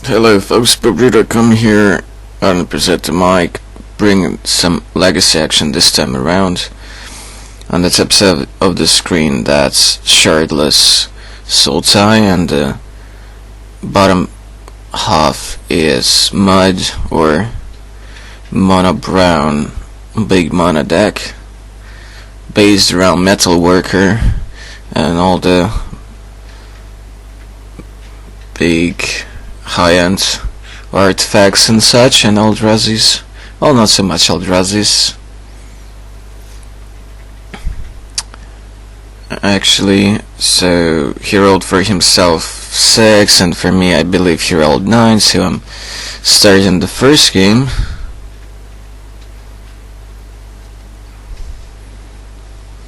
Hello folks, Come here on Present the Mic, bringing some legacy action this time around. On the top side of the screen, that's Shardless Sultai, and the bottom half is Mud or Mono Brown Big Mono deck, based around Metal Worker and all the big high-end artifacts and such, and Eldrazi's. Well, not so much Eldrazi's. Actually, so he rolled for himself 6, and for me I believe he rolled 9, so I'm starting the first game.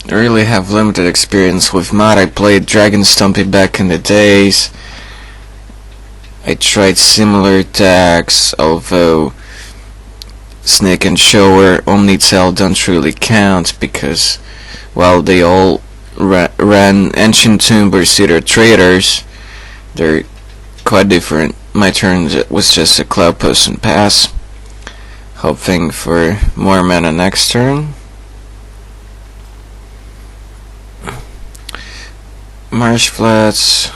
I really have limited experience with mod. I played Dragon Stumpy back in the days. I tried similar decks, although Snake and Shower, Omnitel don't really count because, well, they all ran Ancient Tomb or Cedar Traders. They're quite different. My turn was just a Cloud Post and pass, hoping for more mana next turn. Marsh Flats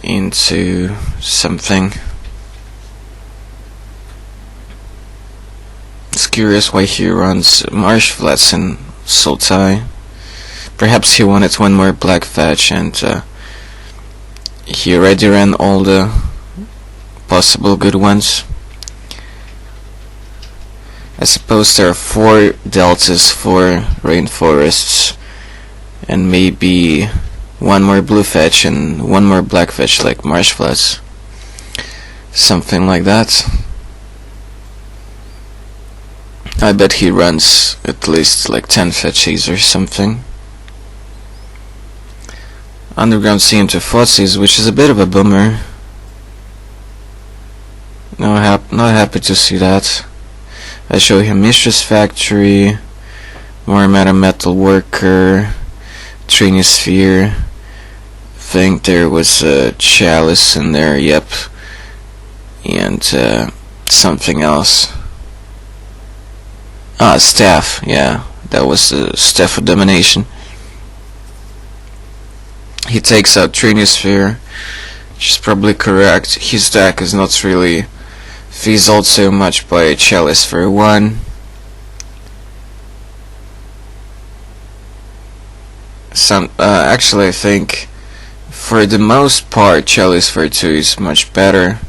into something. It's curious why he runs Marsh Flats in Sultai. Perhaps he wanted one more black fetch, and he already ran all the possible good ones. I suppose there are 4 deltas for rainforests, and maybe one more blue fetch and one more black fetch like Marsh Flats. Something like that. I bet he runs at least like 10 fetches or something. Underground Sea into Fotsies, which is a bit of a bummer. Not happy to see that. I show him Mistress Factory, more Metal Worker, Trinosphere. Think there was a Chalice in there, yep, and something else. Staff, yeah, that was the Staff of Domination. He takes out Trinosphere, which is probably correct. His deck is not really fizzled so much by Chalice for 1. Actually I think for the most part Chalice for 2 is much better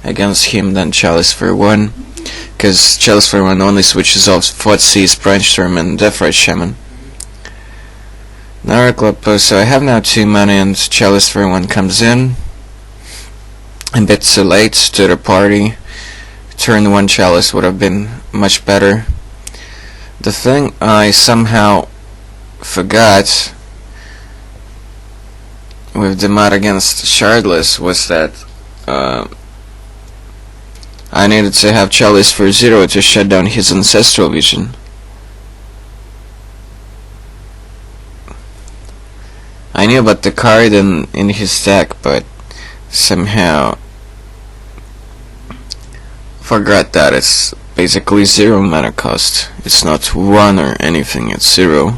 against him than Chalice for 1, because Chalice for 1 only switches off Thoughtseize, Brainstorm and Deathrite Shaman. So I have now 2 mana and Chalice for 1 comes in. A bit too late to the party. Turn 1 Chalice would have been much better. The thing I somehow forgot with the mod against Shardless was that I needed to have Chalice for 0 to shut down his Ancestral Vision. I knew about the card in his deck, but somehow forgot that it's basically 0 mana cost. It's not 1 or anything, it's 0.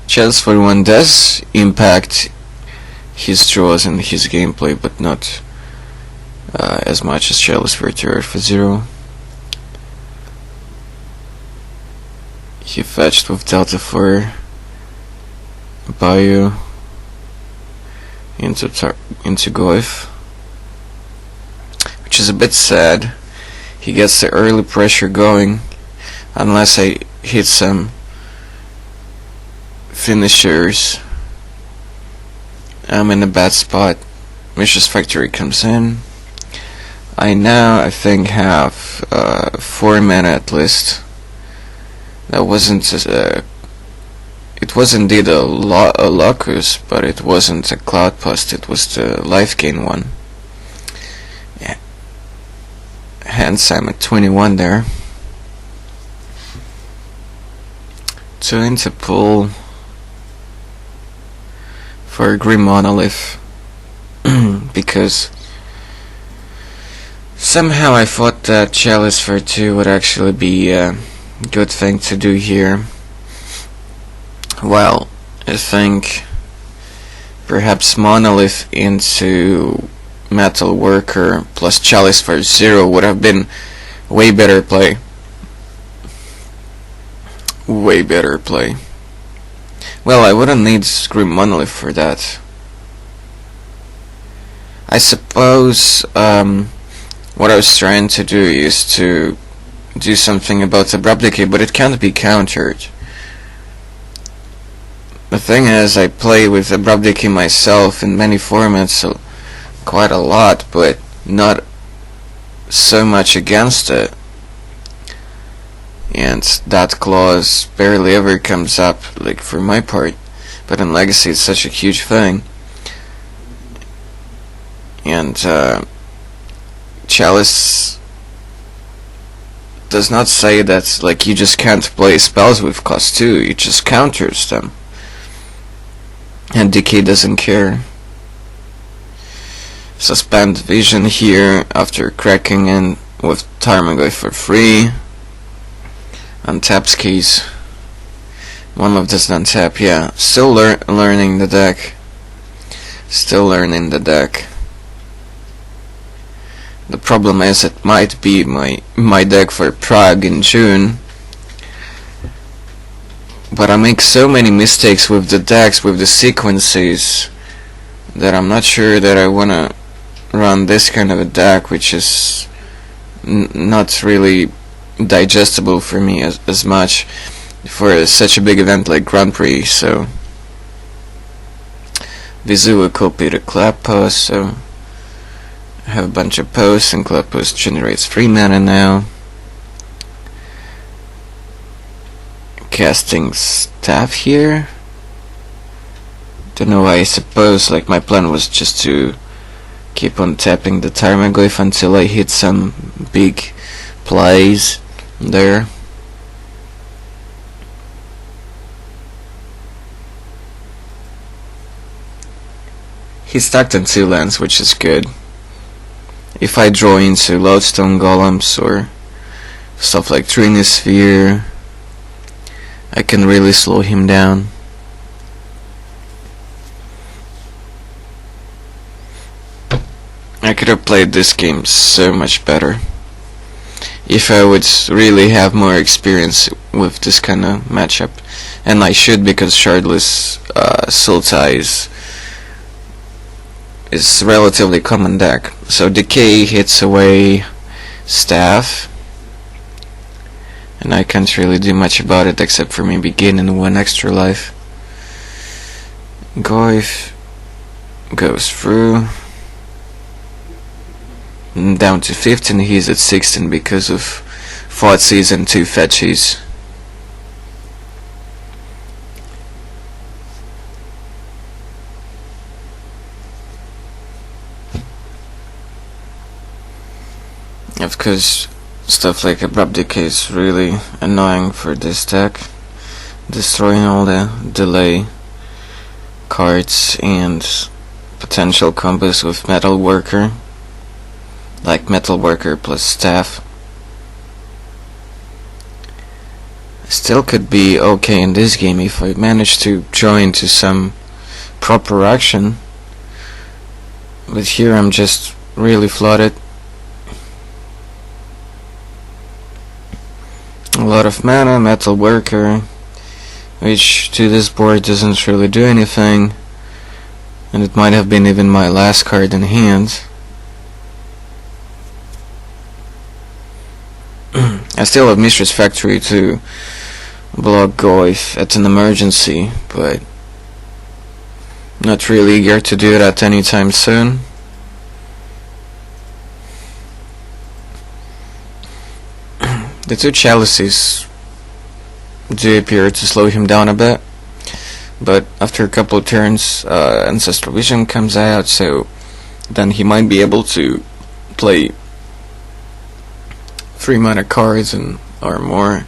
Chalice for 1 does impact his draws and his gameplay, but not as much as Chalice for 2 or for 0. He fetched with Delta for Bayou into Goif, which is a bit sad. He gets the early pressure going, unless I hit some finishers. I'm in a bad spot. Mistress Factory comes in. I think have 4 mana at least. That wasn't it was indeed a Locus, but it wasn't a Cloud Post, it was the life gain one. Yeah. Hence I'm at 21 there. 2 into pool. for Grim Monolith because somehow I thought that Chalice for 2 would actually be a good thing to do here. Well, I think perhaps Monolith into Metal Worker plus Chalice for 0 would have been way better play. Way better play. Well, I wouldn't need Grim Monolith for that. I suppose what I was trying to do is to do something about Abrupt Decay, but it can't be countered. The thing is, I play with Abrupt Decay myself in many formats, so quite a lot, but not so much against it. And that clause barely ever comes up, like for my part, but in Legacy it's such a huge thing. And Chalice does not say that like you just can't play spells with cost 2, it just counters them. And Decay doesn't care. Suspend Vision here after cracking in with Tarmogoyf for free. Untaps keys. Monolith doesn't untap, yeah. Still learning the deck. Still learning the deck. The problem is it might be my deck for Prague in June. But I make so many mistakes with the decks, with the sequences, that I'm not sure that I wanna run this kind of a deck, which is not really digestible for me as much for such a big event like Grand Prix. So Vizu will copy the Clap Post, so I have a bunch of posts, and Clap Post generates 3 mana now. Casting Staff here. Don't know why. I suppose like my plan was just to keep on tapping the Tarmogoyf until I hit some big plays there. He's stacked on 2 lands, which is good. If I draw into Lodestone Golems or stuff like Trinisphere, I can really slow him down. I could have played this game so much better if I would really have more experience with this kind of matchup. And I should, because Shardless Sultai is relatively common deck. So Decay hits away Staff, and I can't really do much about it except for maybe gaining 1 extra life. Goyf goes through. Down to 15, he's at 16 because of Thoughtseize and 2 fetches. Of course, stuff like Abrupt Decay is really annoying for this deck, destroying all the delay cards and potential combos with Metal Worker, like Metal Worker plus Staff. Still could be okay in this game if I manage to draw into some proper action, but here I'm just really flooded. A lot of mana, Metal Worker, which to this board doesn't really do anything, and it might have been even my last card in hand. I still have Mistress Factory to block Goyf at an emergency, but not really eager to do that anytime soon. The 2 Chalices do appear to slow him down a bit, but after a couple of turns Ancestral Vision comes out, so then he might be able to play 3 mana cards or more,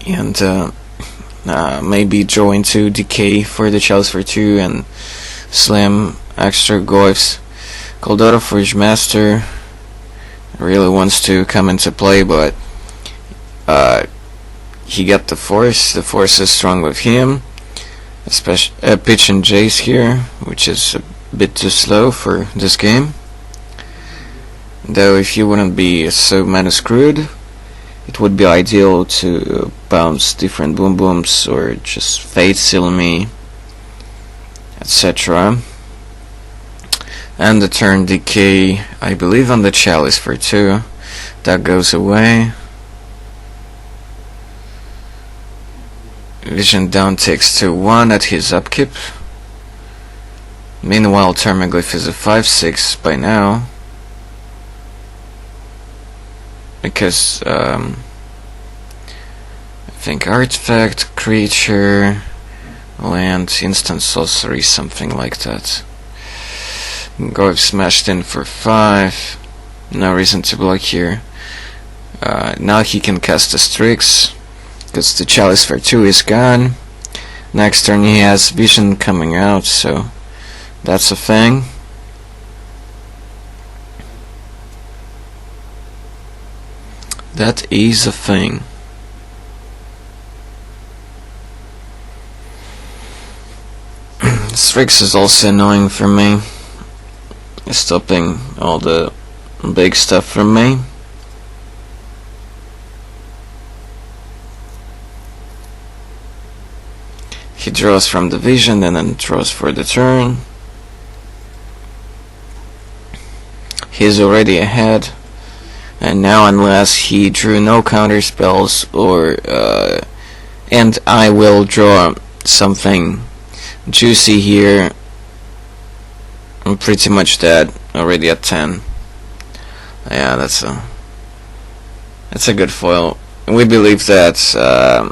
and maybe draw into decay for the Chalice for 2 and slam extra goifs. Coldora Forge Master really wants to come into play, but he got the Force. The Force is strong with him. Especially Pitch and Jace here, which is a bit too slow for this game. Though if you wouldn't be so mana screwed, it would be ideal to bounce different boom booms or just Fate Seal Me, etc. And the turn decay, I believe, on the Chalice for 2. That goes away. Vision down takes to 1 at his upkeep. Meanwhile, Termaglyph is a 5/6 by now. Because, I think artifact, creature, land, instant sorcery, something like that. Goif smashed in for 5. No reason to block here. Now he can cast a Strix, because the Chalice for 2 is gone. Next turn he has Vision coming out, so that's a thing. That is a thing. Strix is also annoying for me, stopping all the big stuff from me. He draws from the Vision and then draws for the turn. He's already ahead, and now unless he drew no counter spells or and I will draw something juicy here, I'm pretty much dead already at 10. Yeah, that's a good foil. We believe that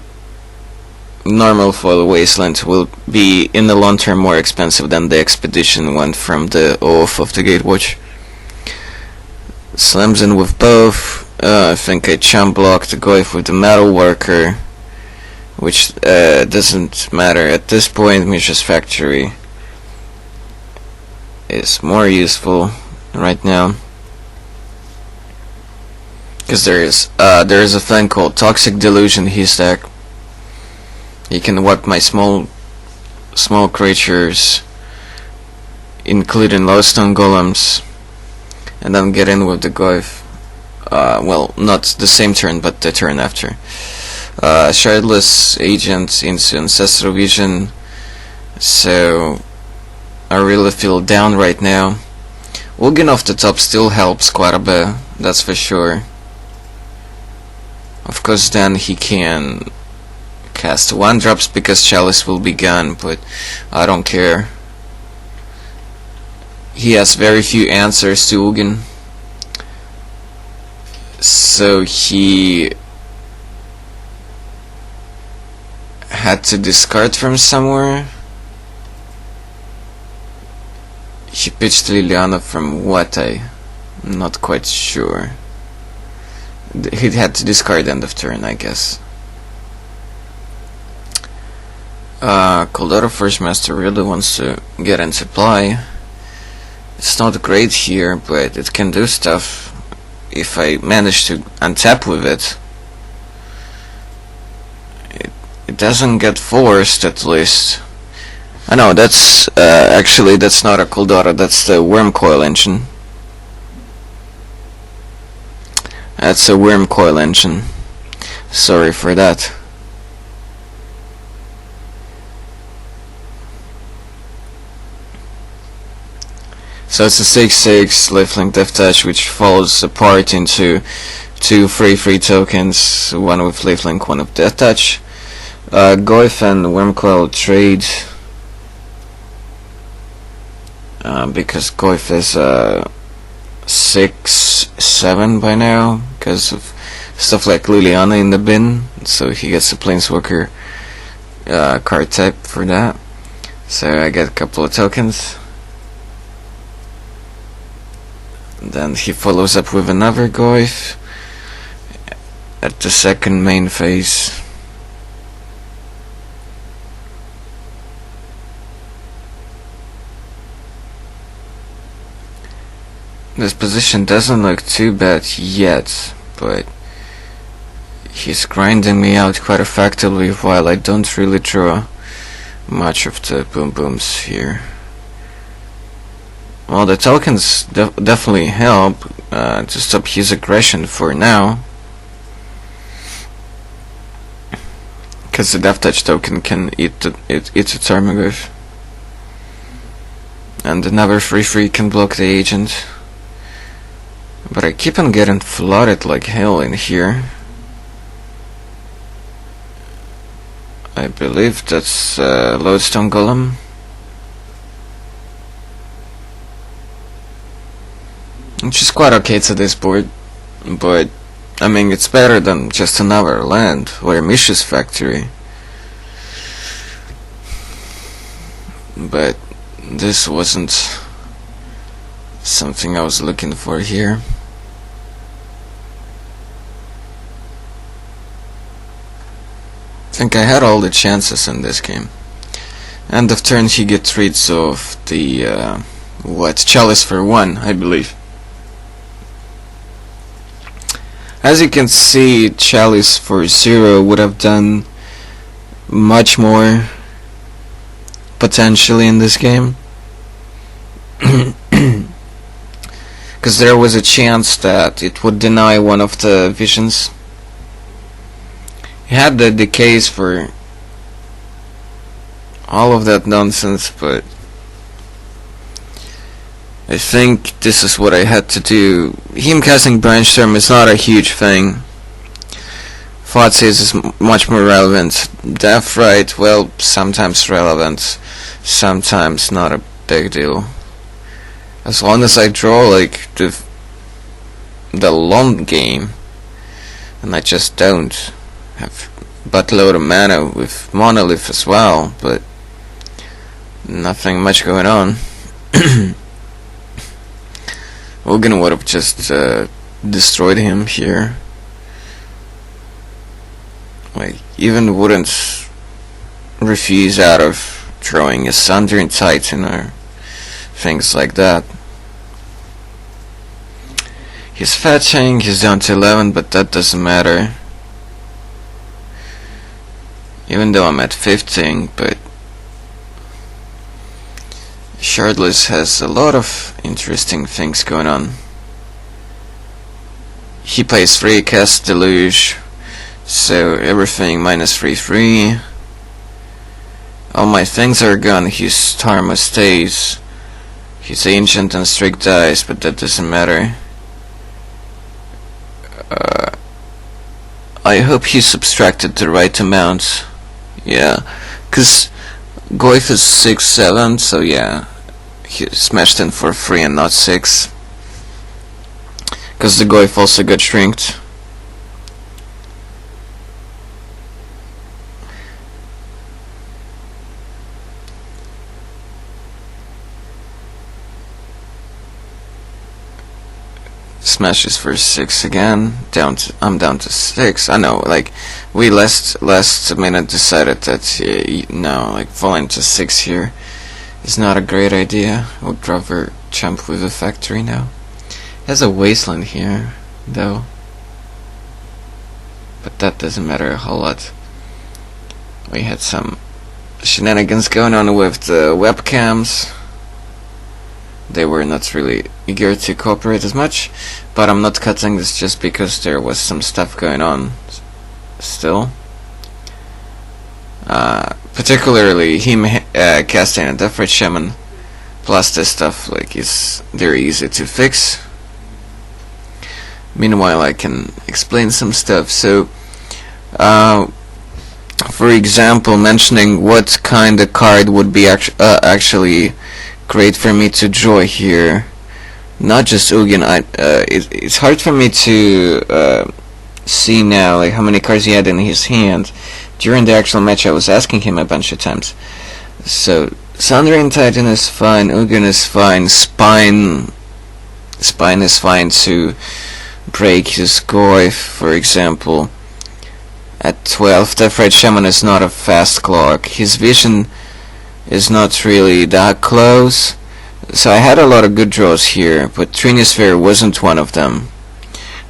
normal foil Wasteland will be in the long term more expensive than the Expedition one from the Oath of the Gatewatch. Slams in with both. I think I chump blocked the Goif with the Metal Worker, which doesn't matter at this point. Mishra's Factory is more useful right now, because there is a thing called Toxic Delusion his deck. You can wipe my small creatures, including Lowstone Golems, and then get in with the Goif. Well, not the same turn, but the turn after. Shardless Agent into Ancestral Vision, so I really feel down right now. Wogan off the top still helps quite a bit, that's for sure. Of course, then he can cast 1-drops because Chalice will be gone, but I don't care. He has very few answers to Ugin, so he had to discard from somewhere. He pitched Liliana from what? I'm not quite sure. He had to discard end of turn, I guess. Coldora Forge Master really wants to get into play. It's not great here, but it can do stuff if I manage to untap with it. It doesn't get forced, at least. I know, that's actually that's not a Coldora, that's the Worm Coil engine. That's a Worm Coil engine. Sorry for that. So it's a 6/6 lifelink Death Touch, which falls apart into 2 free tokens, one with lifelink, one with Death Touch. Goif and Wormcoil trade, because Goif is 6/7 by now, because of stuff like Liliana in the bin, so he gets a Planeswalker card type for that. So I get a couple of tokens. Then he follows up with another Goif at the second main phase. This position doesn't look too bad yet, but he's grinding me out quite effectively while I don't really draw much of the boom booms here. Well, the tokens definitely help to stop his aggression for now, because the death touch token can eat a Tarmogoyf, and another 3/3 can block the agent. But I keep on getting flooded like hell in here. I believe that's Lodestone Golem. Which is quite okay to this board, but I mean it's better than just another land or a Mish's Factory. But this wasn't something I was looking for here. I think I had all the chances in this game. End of turn he gets rid of the Chalice for 1, I believe. As you can see, Chalice for 0 would have done much more potentially in this game. Because there was a chance that it would deny one of the visions. He had the decays for all of that nonsense, but I think this is what I had to do. Him casting Brainstorm is not a huge thing. Thoughtseize is much more relevant. Death Right, well, sometimes relevant, sometimes not a big deal. As long as I draw like the long game, and I just don't have buttload of mana with Monolith as well, but nothing much going on. Ugin would have just destroyed him here. Like, even wouldn't refuse out of drawing a Sundering Titan or things like that. He's fetching, he's down to 11, but that doesn't matter. Even though I'm at 15, but Shardless has a lot of interesting things going on. He plays 3, casts Deluge, so everything minus 3/3. All my things are gone, his Tarma stays. His Ancient and Strict dies, but that doesn't matter. I hope he subtracted the right amount. Yeah, cause Goyf is 6/7, so yeah, he smashed in for 3 and not 6. Cause the Goyf also got shrinked. Smashes for 6 again. I'm down to 6. I know, like, we last minute decided that no, like, falling to 6 here is not a great idea. Would rather jump with a factory now. Has a wasteland here, though, but that doesn't matter a whole lot. We had some shenanigans going on with the webcams. They were not really eager to cooperate as much, but I'm not cutting this just because there was some stuff going on still. Particularly him casting a Death Ray Shaman, plus this stuff, like, is very easy to fix. Meanwhile, I can explain some stuff. So, for example, mentioning what kind of card would be actually great for me to draw here. Not just Ugin. It's hard for me to see now, like, how many cards he had in his hand. During the actual match, I was asking him a bunch of times. So, Sundering Titan is fine. Ugin is fine. Spine is fine to break his Goyf, for example. At 12, Death Ray Shaman is not a fast clock. His vision is not really that close, So I had a lot of good draws here, but Trinisphere wasn't one of them.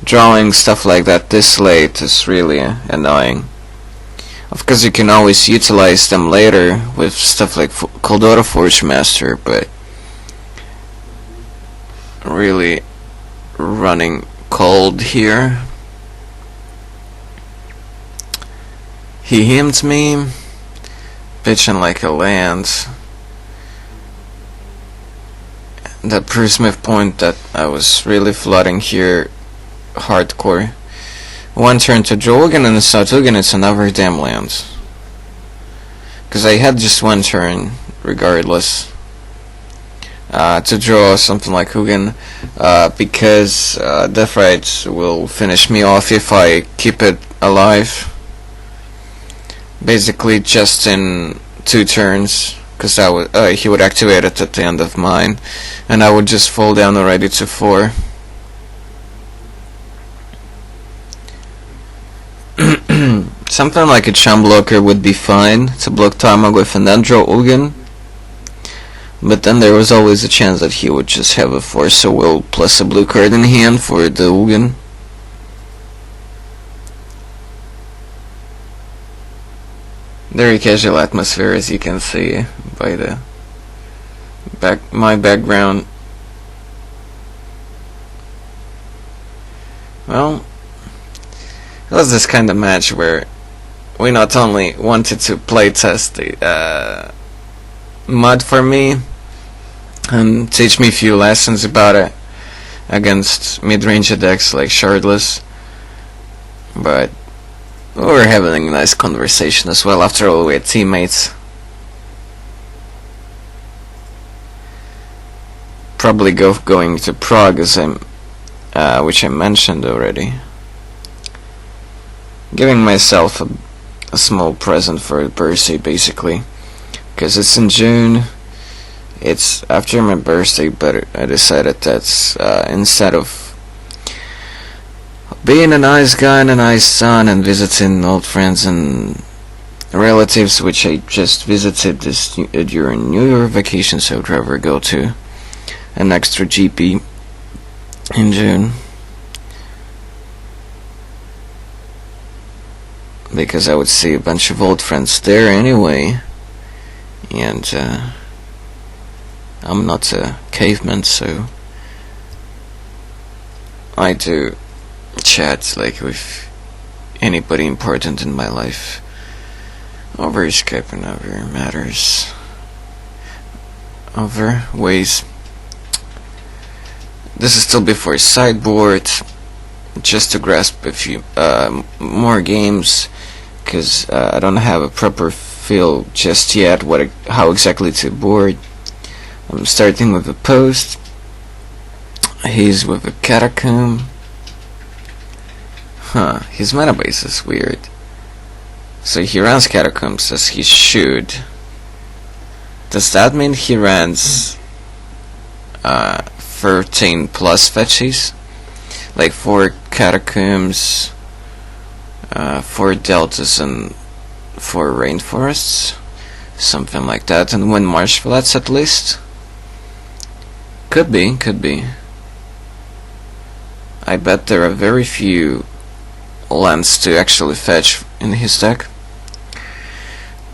Drawing stuff like that this late is really annoying. Of course, you can always utilize them later with stuff like Coldora Forge Master, but really running cold here. He hemmed me, pitching like a land. That proves my point that I was really flooding here hardcore. One turn to Drogan and Sautugan, it's another damn land. Because I had just one turn, regardless, to draw something like Hugin, because Death Rite will finish me off if I keep it alive. Basically just in 2 turns, because he would activate it at the end of mine, and I would just fall down already to 4. Something like a Chum Blocker would be fine to block Tarmog with an Endro Ugin, but then there was always a chance that he would just have a Force of Will plus a blue card in hand for the Ugin. Very casual atmosphere, as you can see by the my background. Well, it was this kind of match where we not only wanted to playtest the mod for me and teach me a few lessons about it against mid-range decks like Shardless, but we were having a nice conversation as well. After all, we had teammates. Probably going to Prague, as which I mentioned already. Giving myself a small present for a birthday, basically, because it's in June. It's after my birthday, but I decided that instead of being a nice guy and a nice son and visiting old friends and relatives, which I just visited during New Year vacation, so I'd rather go to an extra GP in June, because I would see a bunch of old friends there anyway, and I'm not a caveman, so I do chat like with anybody important in my life over Skype and other matters, other ways. This is still before sideboard, just to grasp a few more games, because I don't have a proper feel just yet how exactly to board. I'm starting with a post. He's with a catacomb. His mana base is weird. So he runs catacombs as he should. Does that mean he runs 13 plus fetches? Like 4 catacombs, 4 deltas, and 4 rainforests? Something like that. And 1 marsh flats at least? Could be. I bet there are very few lands to actually fetch in his deck.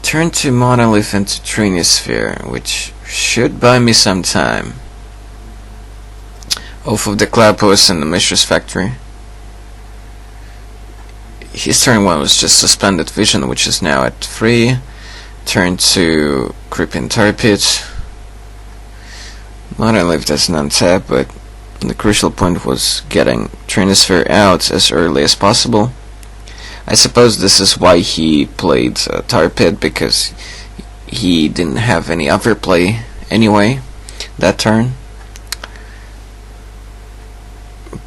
Turn to Monolith into Trinisphere, which should buy me some time. Off of the Cloud Post and the Mistress Factory. His turn 1 was just Suspended Vision, which is now at 3. Turn 2, Creeping Tar Pit. Monolith doesn't untap, but the crucial point was getting Trinisphere out as early as possible. I suppose this is why he played Tar Pit, because he didn't have any other play anyway that turn.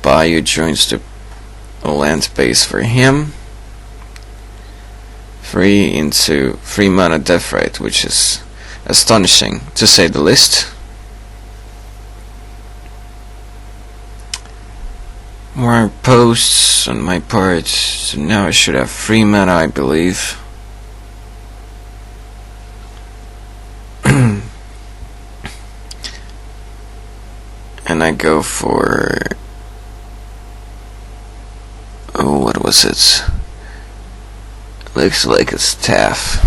Bayou joins the land base for him. 3 into 3 mana Death Rite, which is astonishing to say the least. More posts on my part, so now I should have 3 mana, I believe. and I go for, oh, what was it? Looks like a staff.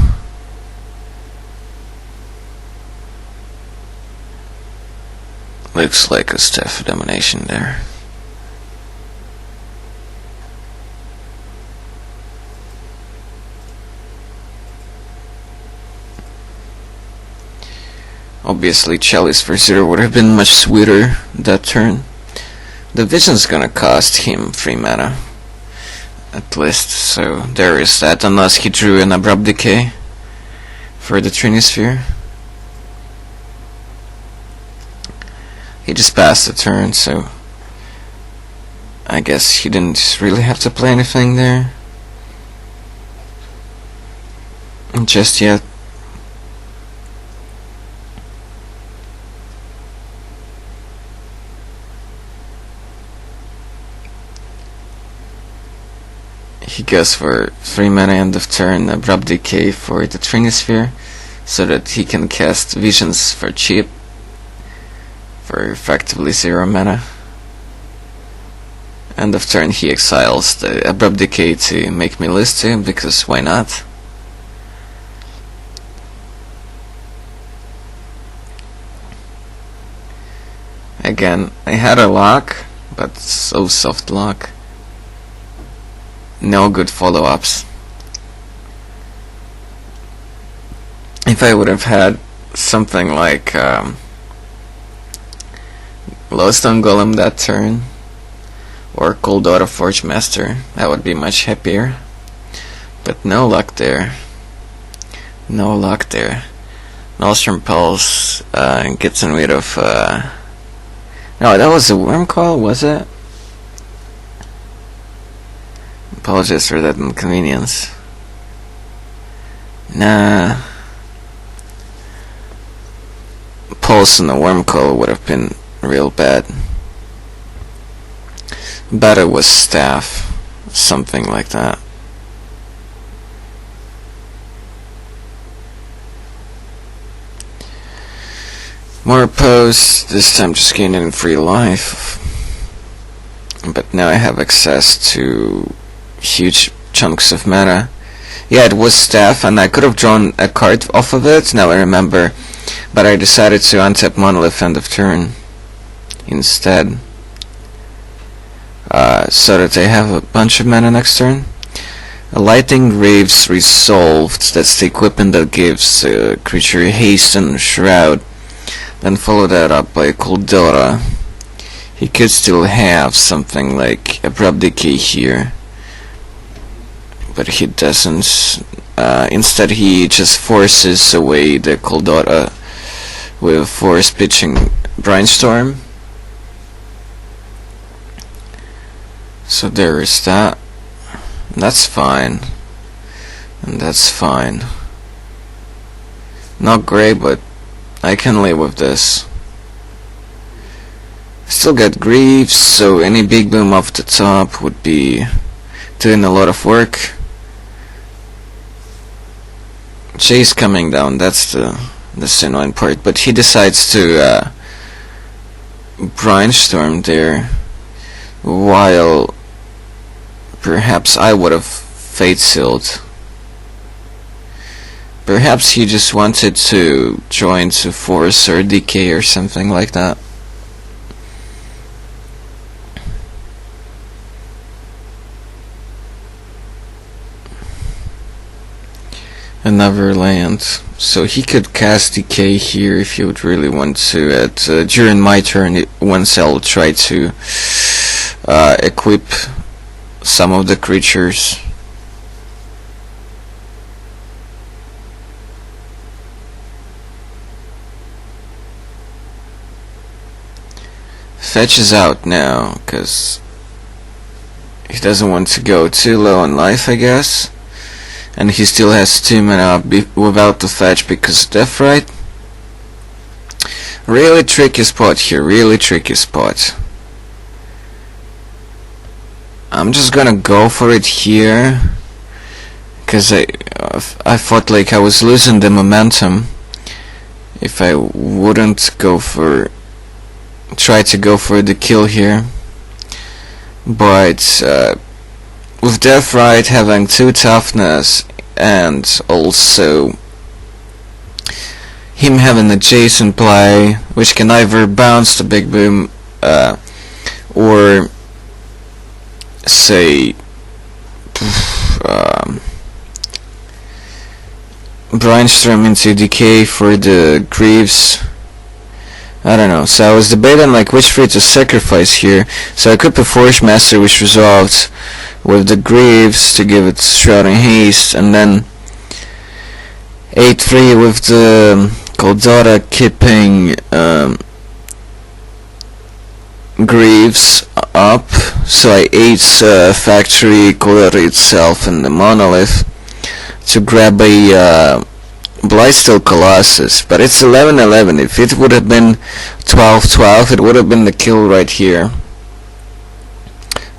Looks like a staff of domination there. Obviously, Chalice for 0 would have been much sweeter that turn. The Vision's gonna cost him 3 mana, at least, so there is that, unless he drew an Abrupt Decay for the Trinisphere. He just passed the turn, so I guess he didn't really have to play anything there just yet. He goes for 3 mana end of turn, Abrupt Decay for the Trinisphere, so that he can cast Visions for cheap, for effectively 0 mana. End of turn he exiles the Abrupt Decay to make me list him, because why not? Again, I had a lock, but so soft lock. No good follow-ups. If I would have had something like Glowstone Golem that turn, or Cold Aura Forge Master, I would be much happier. But no luck there. No luck there. Maelstrom Pulse gets rid of... no, that was a Worm Coil, was it? Apologize for that inconvenience. Nah. Pulse and the Worm Coil would have been real bad. Better was Staff. Something like that. More pose, this time just gaining free life. But now I have access to huge chunks of mana. Yeah, it was Staff, and I could have drawn a card off of it, now I remember. But I decided to untap Monolith end of turn instead. So that I have a bunch of mana next turn. A Lightning Graves Resolved, that's the equipment that gives creature haste and shroud. Then follow that up by Cold Aura. He could still have something like Abrupt Decay here, but he doesn't. Instead he just forces away the Cold Aura with Force Pitching Brainstorm. So there is that. That's fine. And that's fine. Not great, but I can live with this. Still got Greaves, so any big boom off the top would be doing a lot of work. Chase coming down, that's the annoying part, but he decides to brainstorm there, while perhaps I would have Fate Sealed. Perhaps he just wanted to join to Force or Decay or something like that. Another land, so he could cast Decay here if he would really want to. During my turn, once I'll try to equip some of the creatures. Fetch is out now, because he doesn't want to go too low on life, I guess. And he still has 2 mana without the fetch because of Deathrite. Really tricky spot here, really tricky spot. I'm just gonna go for it here, because I thought like I was losing the momentum if I wouldn't go for try to go for the kill here, but with Death Right having 2 toughness and also him having a Jason play, which can either bounce the Big Boom or say Brainstorm into Decay for the Greaves. I don't know, so I was debating like which 3 to sacrifice here. So I could put Forge Master, which resolved with the Greaves to give it Shrouding Haste, and then 8-3 with the Goldota keeping Greaves up. So I ate Factory, Goldota itself, and the Monolith to grab a Blightsteel Colossus, but it's 11-11. If it would have been 12-12, it would have been the kill right here.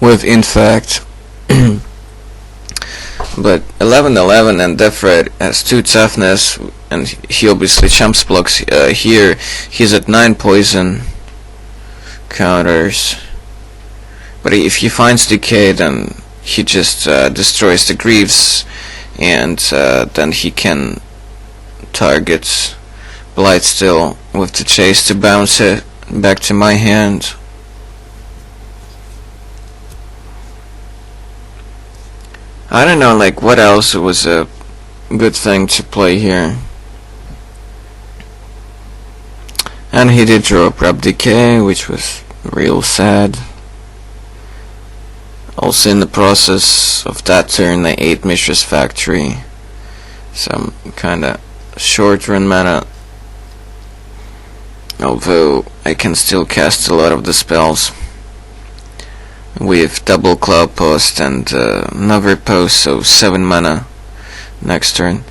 With Infact. But 11-11 and Defred has 2 toughness, and he obviously chumps blocks here. He's at 9 poison counters. But if he finds Decay, then he just destroys the Greaves, and then he can target Blightsteel with the chase to bounce it back to my hand. I don't know, like, what else was a good thing to play here. And he did draw Prep Decay, which was real sad. Also in the process of that turn I ate Mishra's Factory. Some kinda short run mana, although I can still cast a lot of the spells with double Cloud Post and another post, so 7 mana next turn.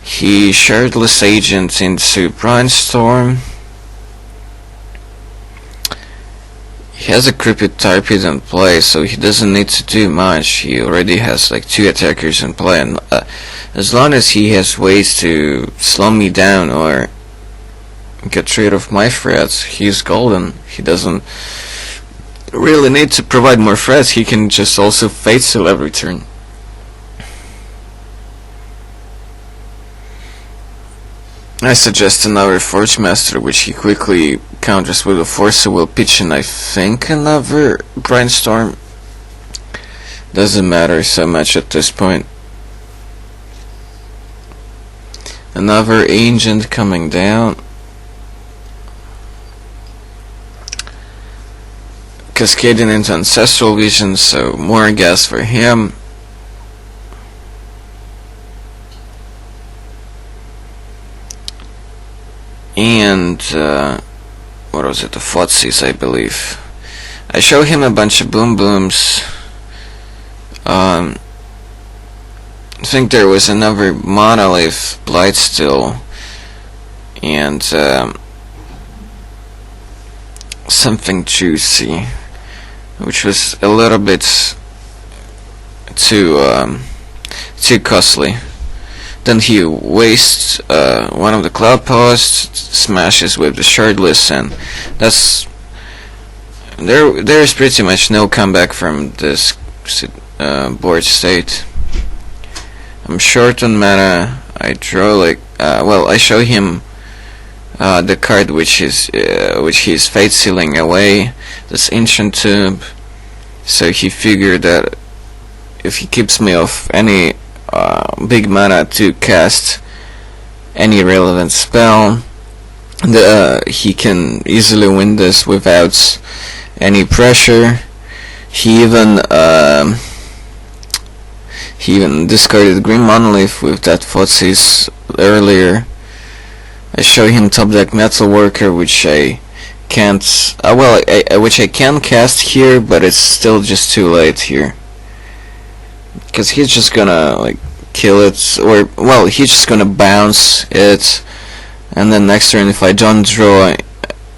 He Shardless Agent into Brainstorm. He has a Cryptid Tarpid in play, so he doesn't need to do much. He already has like 2 attackers in play, and as long as he has ways to slow me down or get rid of my threats, he's golden. He doesn't really need to provide more threats. He can just also Fate Seal every turn. I suggest another Forge Master, which he quickly counters with a Force of Will pitch, and I think another Brainstorm. Doesn't matter so much at this point. Another Ancient coming down. Cascading into Ancestral Vision, so more gas for him. And what was it, the Footsies, I believe. I show him a bunch of Boom Booms. I think there was another Monolith Blightsteel and something juicy, which was a little bit too costly. Then he wastes one of the Cloud Posts, smashes with the Shardless, and that's there's pretty much no comeback from this board state. I'm short on mana. I draw like I show him the card which he's Fate Sealing away, this Ancient Tomb. So he figured that if he keeps me off any big mana to cast any relevant spell, he can easily win this without any pressure. He even discarded Green Monolith with that Footsies earlier. I show him top deck Metalworker, which I can't which I can cast here, but it's still just too late here, because he's just gonna like kill it, or he's just gonna bounce it, and then next turn if I don't draw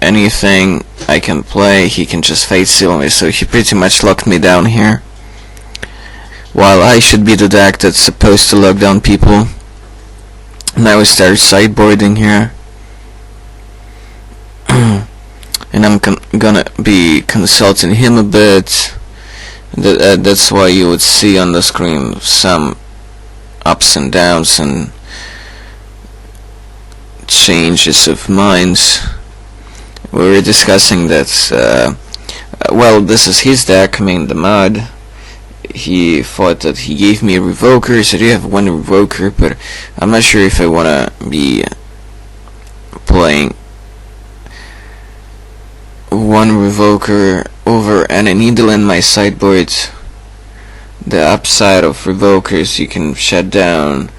anything I can play, he can just Fate Seal me. So he pretty much locked me down here, while I should be the deck that's supposed to lock down people. Now we start sideboarding here. And and I'm gonna be consulting him a bit. That's why you would see on the screen some ups and downs and changes of minds. We were discussing that, well, this is his deck, I mean the mod. He thought that he gave me a revoker, so I do have one revoker, but I'm not sure if I want to be playing one revoker over and a needle in my sideboard. The upside of revokers, you can shut down,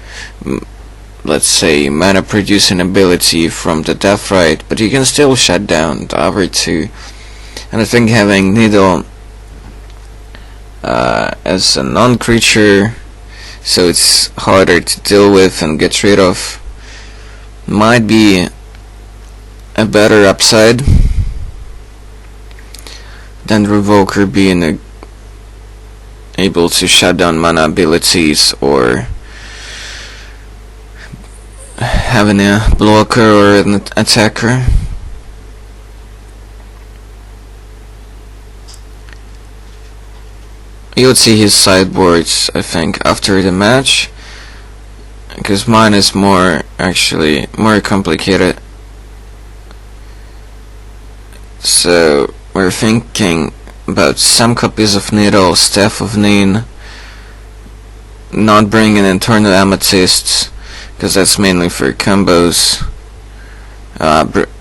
let's say, mana producing ability from the Deathrite, but you can still shut down the other two. And I think having needle as a non-creature, so it's harder to deal with and get rid of, might be a better upside than Revoker being able to shut down mana abilities or having a blocker or an attacker. You'll see his sideboards, I think, after the match, because mine is more complicated. So we're thinking about some copies of Needle, Staff of Nin, not bringing Internal Amethysts, because that's mainly for combos.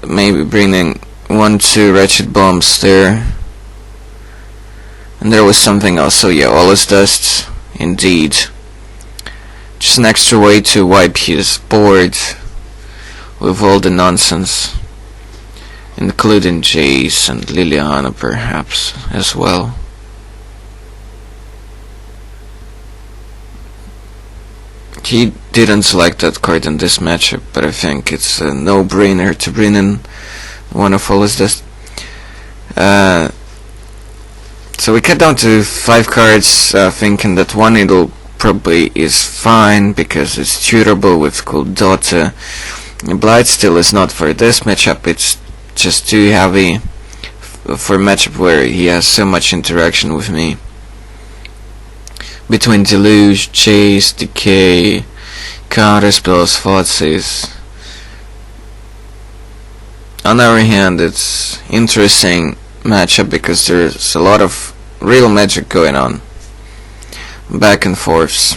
Maybe bringing 1-2 Wretched Bombs there. And there was something else, so yeah, Allus Dust, indeed. Just an extra way to wipe his board with all the nonsense, including Jace and Liliana perhaps as well. He didn't select that card in this matchup, but I think it's a no-brainer to bring in one of Allus Dust. So we cut down to 5 cards, thinking that one needle probably is fine because it's tutorable with Cool Dota. Blightsteel is not for this matchup, it's just too heavy for a matchup where he has so much interaction with me. Between Deluge, Chase, Decay, Counterspells, Thoughtseize. On the other hand, it's interesting matchup because there's a lot of real magic going on, back and forths.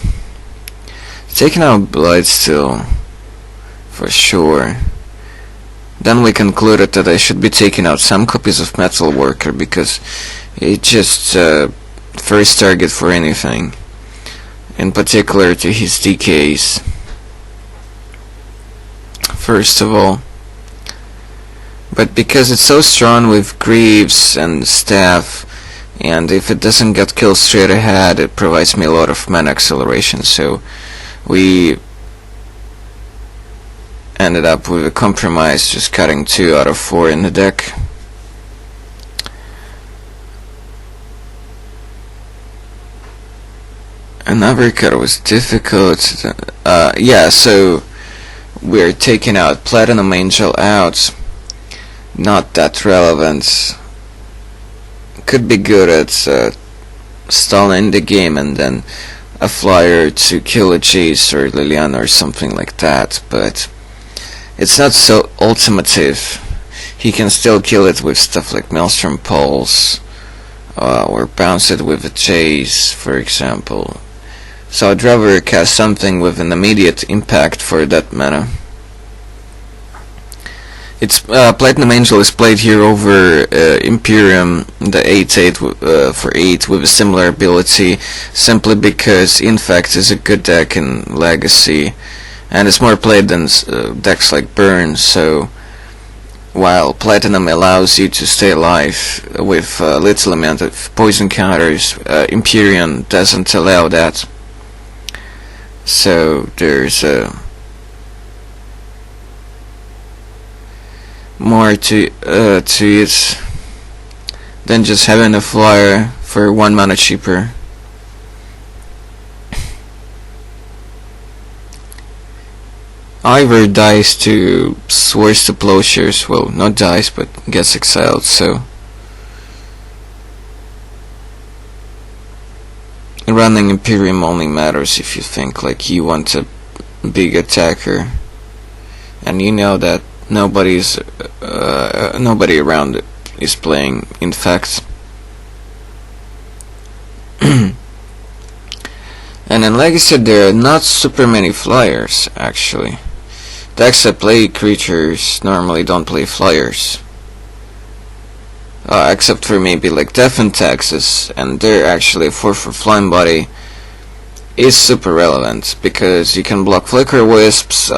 Taking out Blightsteel for sure. Then we concluded that I should be taking out some copies of Metal Worker because it's just first target for anything, in particular to his decays. First of all, but because it's so strong with Greaves and Staff, and if it doesn't get killed straight ahead, it provides me a lot of mana acceleration, so we ended up with a compromise, just cutting 2 out of 4 in the deck. Another card was difficult. Yeah, so we're taking out Platinum Angel out. Not that relevant. Could be good at stalling the game and then a flyer to kill a Jace or Liliana or something like that, but it's not so ultimative. He can still kill it with stuff like Maelstrom Pulse, or bounce it with a Jace, for example. So I'd rather cast something with an immediate impact for that mana. It's Platinum Angel is played here over Imperium, the 8/8 for 8 with a similar ability, simply because Infect is a good deck in Legacy, and it's more played than decks like Burn. So while Platinum allows you to stay alive with little amount of poison counters, Imperium doesn't allow that. So there's more to it than just having a flyer for 1 mana cheaper. either dies to swears to plowshares, well, not dies, but gets exiled, so running Imperium only matters if you think like you want a big attacker and you know that nobody around is playing, in fact. And in Legacy there are not super many flyers, actually. Decks that play creatures normally don't play flyers. Except for maybe like Death and Taxes, and they're actually 4 for Flying Body is super relevant, because you can block Flicker Wisps,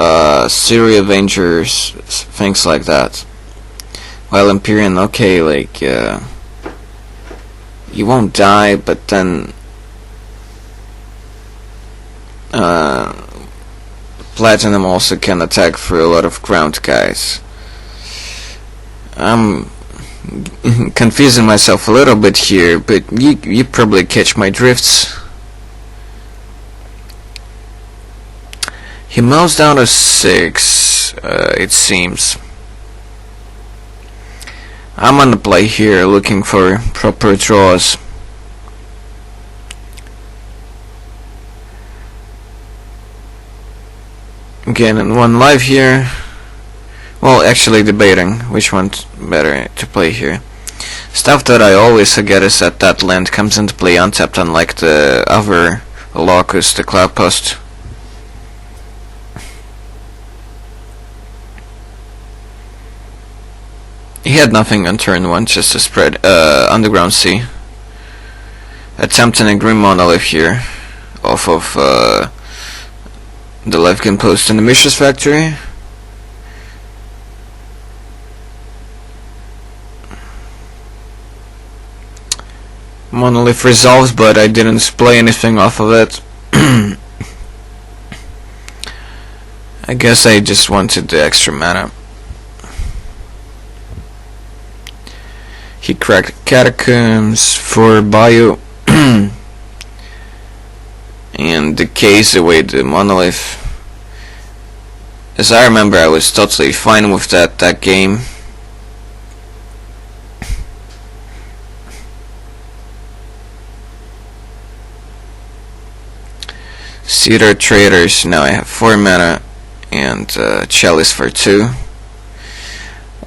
Siri Avengers, things like that. While Empyrean, okay, like, you won't die, but then Platinum also can attack for a lot of ground guys. I'm confusing myself a little bit here, but you probably catch my drifts. He moves down to 6, it seems. I'm on the play here, looking for proper draws. Getting 1 life here. Well, actually debating which one's better to play here. Stuff that I always forget is that land comes into play untapped, unlike the other Locust, the Cloud Post. He had nothing on turn 1, just a spread, Underground Sea. Attempting a Green Monolith here, off of the Levkin Post in the Mishra's Factory. Monolith resolved, but I didn't play anything off of it. I guess I just wanted the extra mana. He cracked Catacombs for Bio and decays away the Monolith. As I remember, I was totally fine with that game. Cedar Traders, now I have 4 mana and Chalice for 2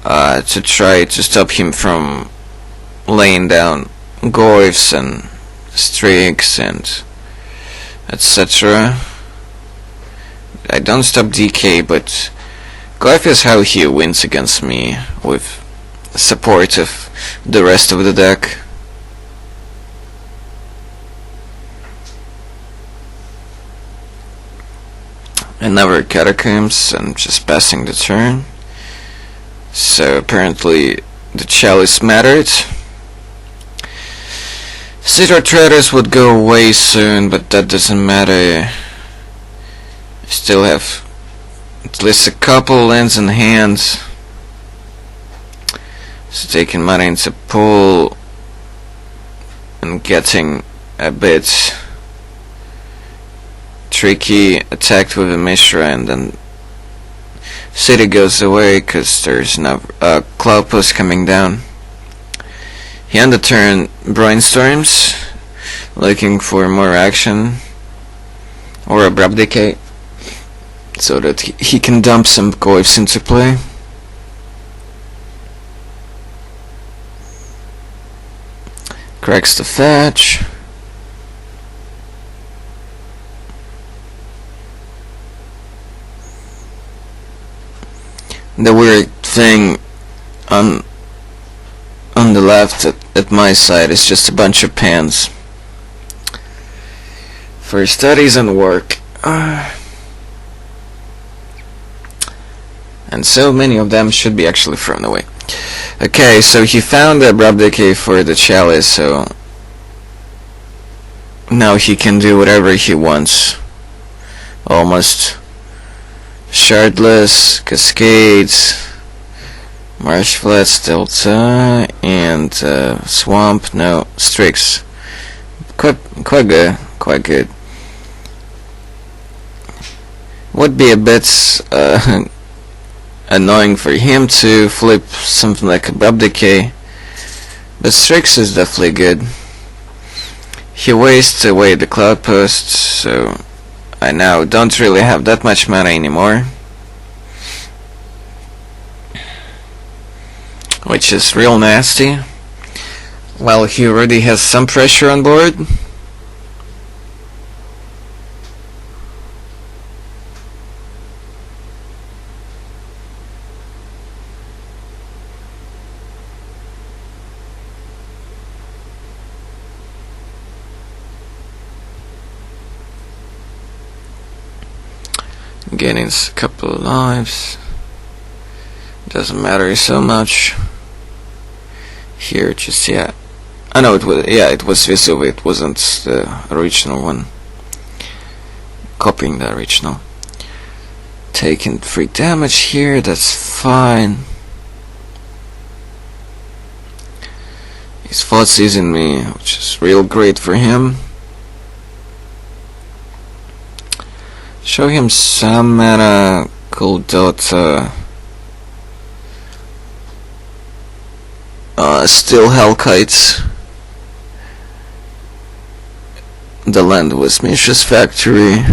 to try to stop him from laying down Goyfs and Streaks and etc. I don't stop DK, but Goyf is how he wins against me, with support of the rest of the deck. Another Catacombs, and just passing the turn. So apparently the Chalice mattered. Cedar Traders would go away soon, but that doesn't matter. I still have at least a couple lands in hand. So taking money into pool and getting a bit tricky, attacked with a Mishra, and then City goes away because there's no Cloud Post coming down. He on the turn brainstorms, looking for more action or Abrupt Decay, so that he can dump some Goyfs into play. Cracks the fetch. The weird thing on the left at my side is just a bunch of pans for studies and work, and so many of them should be actually thrown away. Okay, so he found the Abrupt Decay for the Chalice, so now he can do whatever he wants, almost. Shardless, Cascades, Marsh Flats, Delta, and Swamp, no, Strix. Quite good. Would be a bit annoying for him to flip something like abrupt decay, but Strix is definitely good. He wastes away the cloud post, so I now don't really have that much mana anymore, which is real nasty. Well, he already has some pressure on board. Getting a couple of lives. Doesn't matter so much. Here, just I know it was. Yeah, it was visible. It wasn't the original one. Copying the original. Taking 3 damage here. That's fine. His thought seizing me, which is real great for him. Show him some mana, cool Dota. Still Hellkites. The land was Mishra's factory.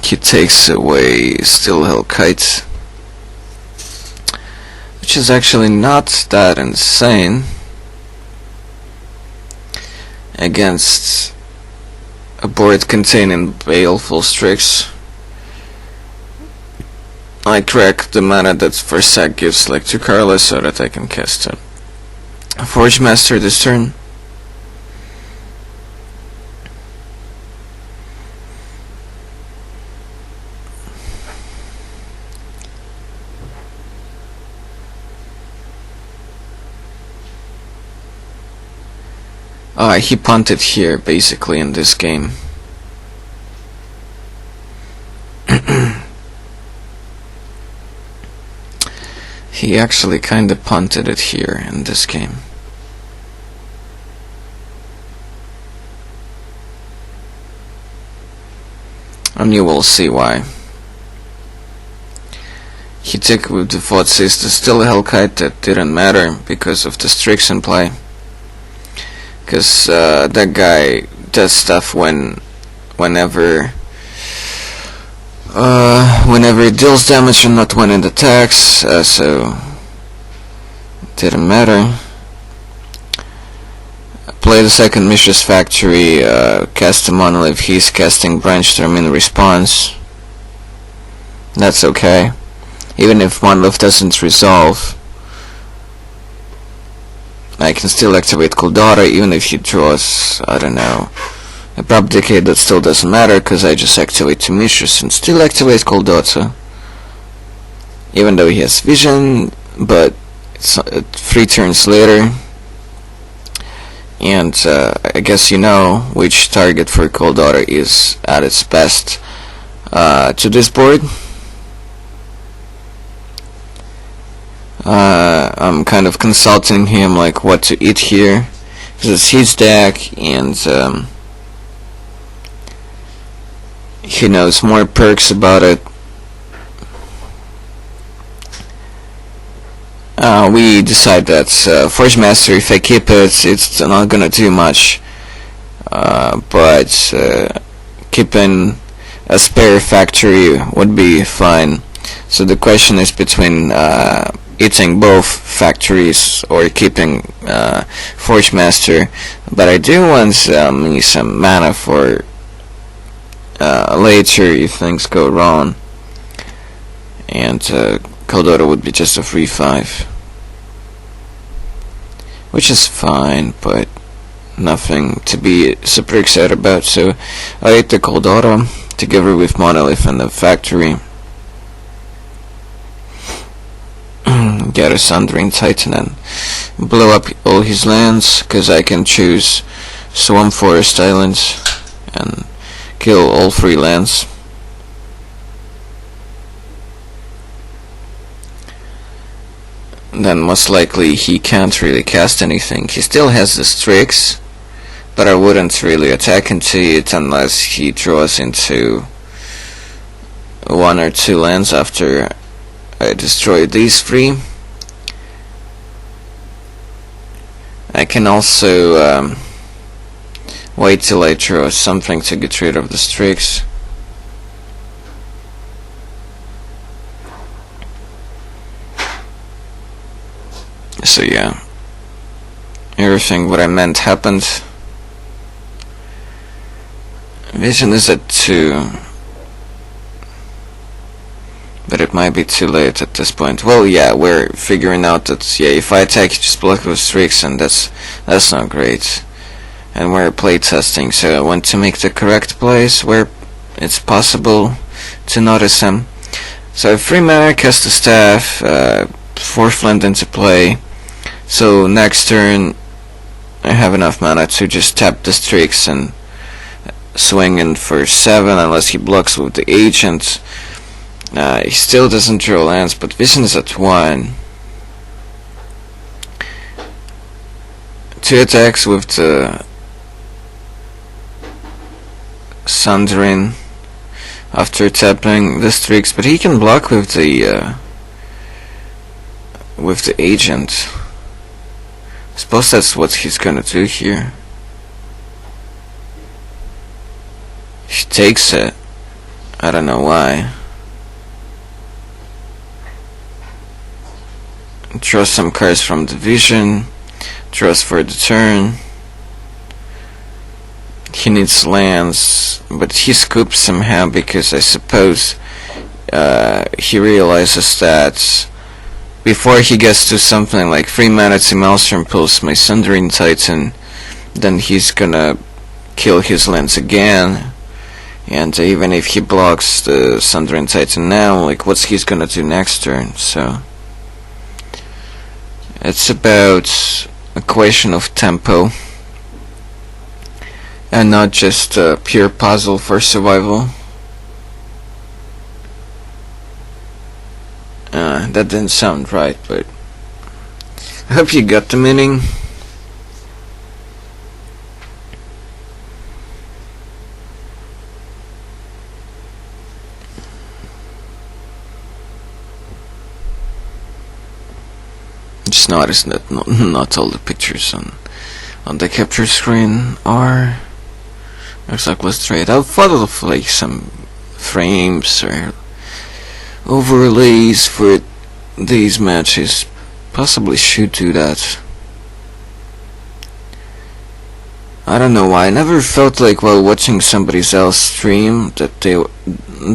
He takes away Still Hellkites, which is actually not that insane against a board containing baleful Strix. I crack the mana that Forsack gives like to Carla so that I can cast a Forge Master this turn. He punted here basically in this game. He actually kinda punted it here in this game. And you will see why. He took with the Thought Sister still a Hellkite that didn't matter because of the Strix in play. Because that guy does stuff whenever it deals damage and not when it attacks, so it didn't matter. Play the second Mishra's Factory, cast a Monolith, he's casting Branchstorm in response. That's okay. Even if Monolith doesn't resolve, I can still activate Kuldara even if he draws, I don't know, Abrupt Decay. That still doesn't matter because I just activate two Mishras and still activate Kuldara. Even though he has Vision, but it's 3 turns later. And I guess you know which target for Kuldara is at its best to this board. I'm kind of consulting him like what to eat here because it's his deck and he knows more perks about it. We decide that Forge Master, if I keep it, it's not gonna do much, but keeping a spare factory would be fine. So the question is between eating both factories or keeping Forge Master, but I do want some mana for later if things go wrong, and Kuldara would be just a 3/5, which is fine, but nothing to be super excited about. So I ate the Kuldara together with Monolith and the factory. Get a Sundering Titan and blow up all his lands, because I can choose Swamp Forest Islands and kill all 3 lands. Then most likely he can't really cast anything. He still has the Strix, but I wouldn't really attack into it unless he draws into 1 or 2 lands after I destroy these 3. I can also wait till I draw something to get rid of the Strix. So yeah, everything what I meant happened. Vision is at 2, but it might be too late at this point. Well, yeah, we're figuring out that, yeah, if I attack, you just block with Strix, and that's not great. And we're playtesting, so I want to make the correct plays where it's possible to notice him. So 3 mana, cast the staff, 4th land into play. So next turn, I have enough mana to just tap the Strix and swing in for 7, unless he blocks with the agent. He still doesn't draw lands, but Vision is at 1. 2 attacks with the Sundering after tapping the Strix, but he can block with the agent. I suppose that's what he's gonna do here. He takes it. I don't know why. Draw some cards from the Vision. Draws for the turn. He needs lands, but he scoops somehow because I suppose he realizes that before he gets to something like 3 mana to Maelstrom Pulse my Sundering Titan, then he's gonna kill his lands again. And even if he blocks the Sundering Titan now, like, what's he's gonna do next turn? So it's about a question of tempo and not just a pure puzzle for survival. That didn't sound right, but I hope you got the meaning. Just noticed that not all the pictures on the capture screen are exactly straight. I'll follow like some frames or overlays for these matches. Possibly should do that. I don't know why. I never felt like while watching somebody else stream that the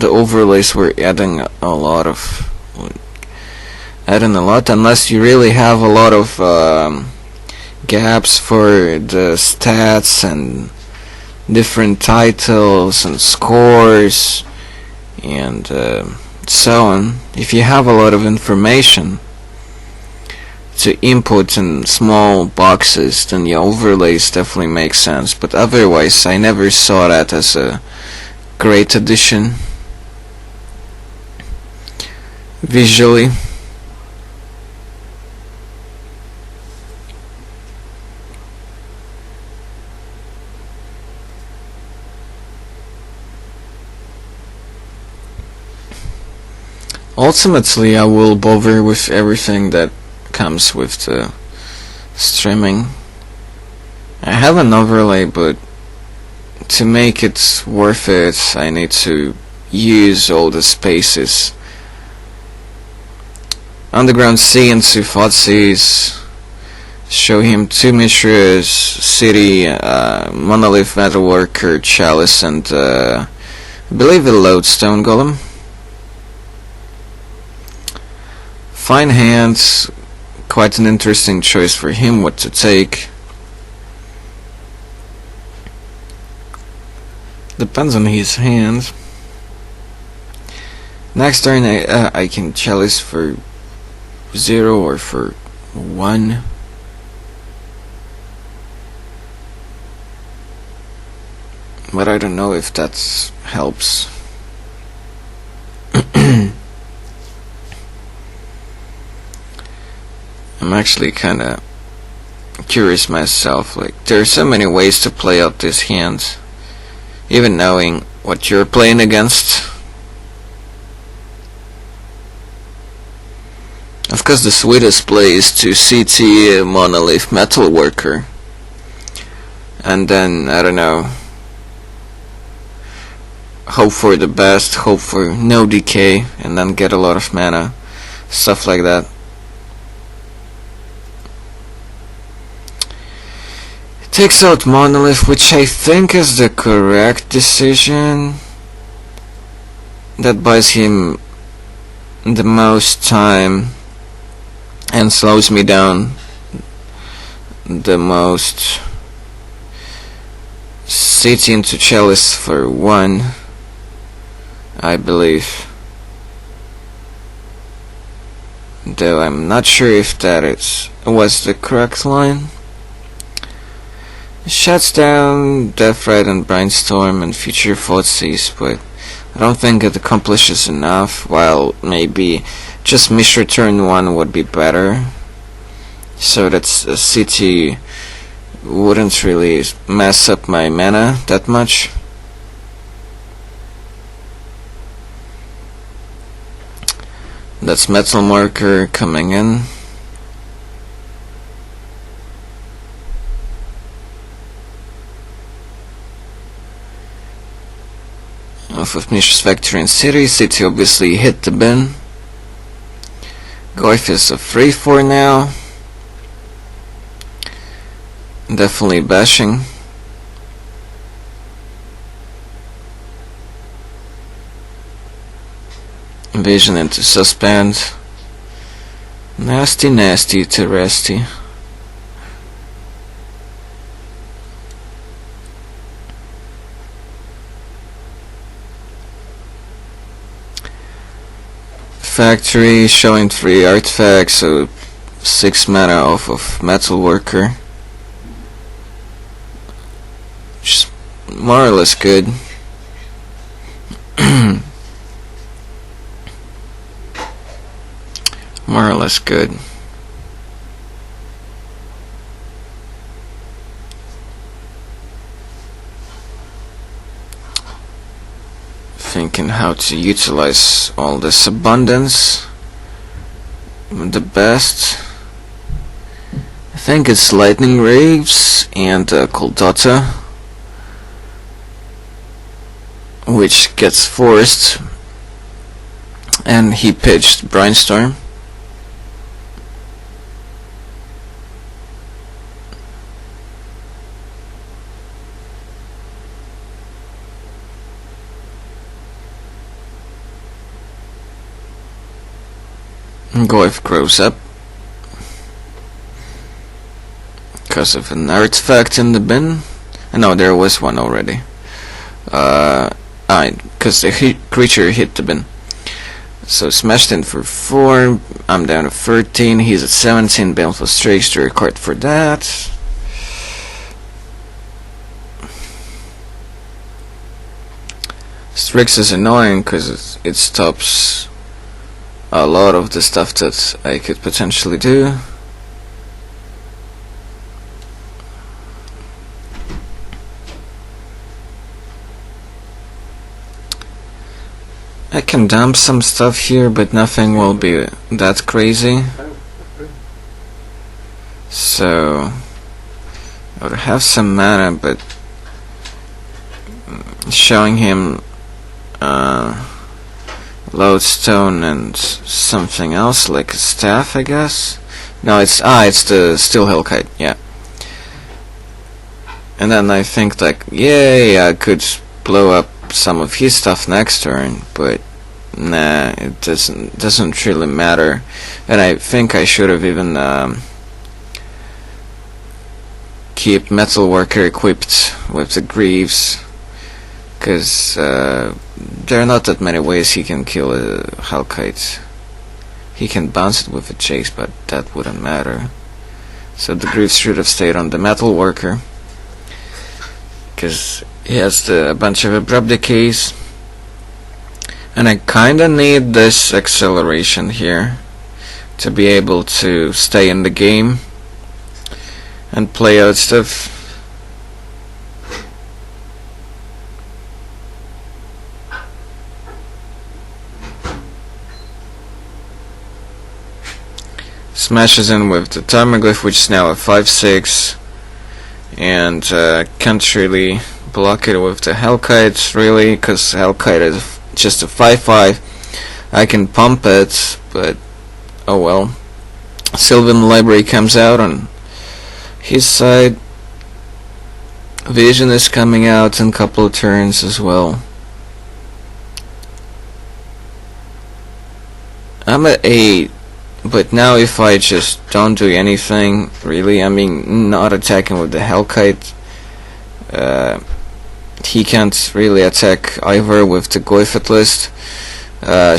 overlays were adding a lot, unless you really have a lot of gaps for the stats and different titles and scores and so on. If you have a lot of information to input in small boxes, then your overlays definitely make sense, but otherwise I never saw that as a great addition visually. Ultimately, I will bother with everything that comes with the streaming. I have an overlay, but to make it worth it, I need to use all the spaces. Underground Sea and Sufotsis. Show him 2 Mishras, City, Monolith Metalworker, Chalice, and I believe a Lodestone Golem. Fine hands, quite an interesting choice for him what to take. Depends on his hand. Next turn I can Chalice for 0 or for 1. But I don't know if that helps. I'm actually kinda curious myself. Like, there are so many ways to play out these hands, even knowing what you're playing against. Of course, the sweetest play is to CT Monolith Metalworker, and then, I don't know, hope for the best, hope for no decay, and then get a lot of mana, stuff like that. It takes out Monolith, which I think is the correct decision. That buys him the most time and slows me down the most. CT into Chalice for 1, I believe. Though I'm not sure if that was the correct line. Shuts down Deathrite and Brainstorm and future Thoughtseize, but I don't think it accomplishes enough, while maybe just Mishra turn 1 would be better, so that CT wouldn't really mess up my mana that much. That's Metal Marker coming in. Off of Mishra's Factory and City. City obviously hit the bin. Goyf is a 3-4 now. Definitely bashing. Invasion into Suspend. Nasty, nasty to Resty. Factory showing 3 artifacts, so 6 mana off of Metalworker. Which is more or less good. More or less good. Thinking how to utilize all this abundance the best. I think it's Lightning Raves and Coldota, which gets forced, and he pitched Brainstorm. Goyf grows up because of an artifact in the bin. No, there was one already. Because the creature hit the bin. So smashed in for 4. I'm down to 13. He's at 17. Baleful Strix to record for that. Strix is annoying because it stops a lot of the stuff that I could potentially do. I can dump some stuff here, but nothing will be that crazy. So I would have some mana, but showing him lodestone and something else like a staff, I guess. No, it's the Steel Hellkite, yeah. And then I think like, yay, I could blow up some of his stuff next turn, but nah, it doesn't really matter. And I think I should have even keep Metalworker equipped with the Greaves, because there are not that many ways he can kill a Hellkite. He can bounce it with a chase, but that wouldn't matter. So the Greaves should have stayed on the Metalworker, because he has a bunch of abrupt decays, and I kinda need this acceleration here to be able to stay in the game. and play out stuff. Smashes in with the Tarmogoyf, which is now a 5-6, and can't really block it with the Hellkite, really, because Hellkite is just a 5-5. I can pump it, but oh well. Sylvan Library comes out on his side. Vision is coming out in a couple of turns as well. I'm at 8. But now if I just don't do anything, really, I mean, not attacking with the Hellkite, he can't really attack either with the Goyf at least.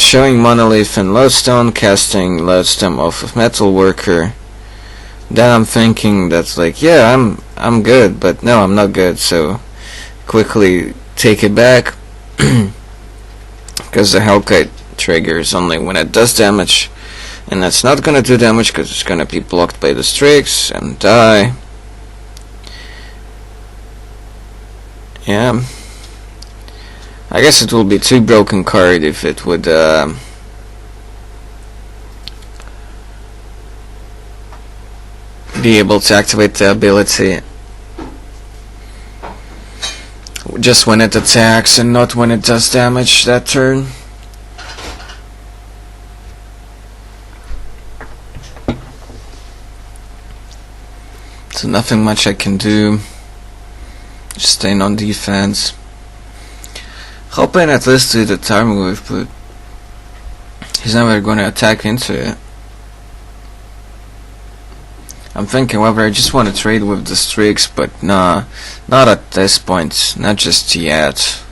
Showing Monolith and Lodestone, casting Lodestone off of Metalworker. Then I'm thinking that's like, yeah, I'm good, but no, I'm not good, so quickly take it back, because the Hellkite triggers only when it does damage. And that's not gonna do damage because it's gonna be blocked by the Strix and die. Yeah. I guess it will be too broken card if it would be able to activate the ability just when it attacks and not when it does damage that turn. So nothing much I can do. Just staying on defense. Hoping at least to the Tarmogoyf, but he's never going to attack into it. I'm thinking whether I just want to trade with the Strix, but nah, not at this point, not just yet.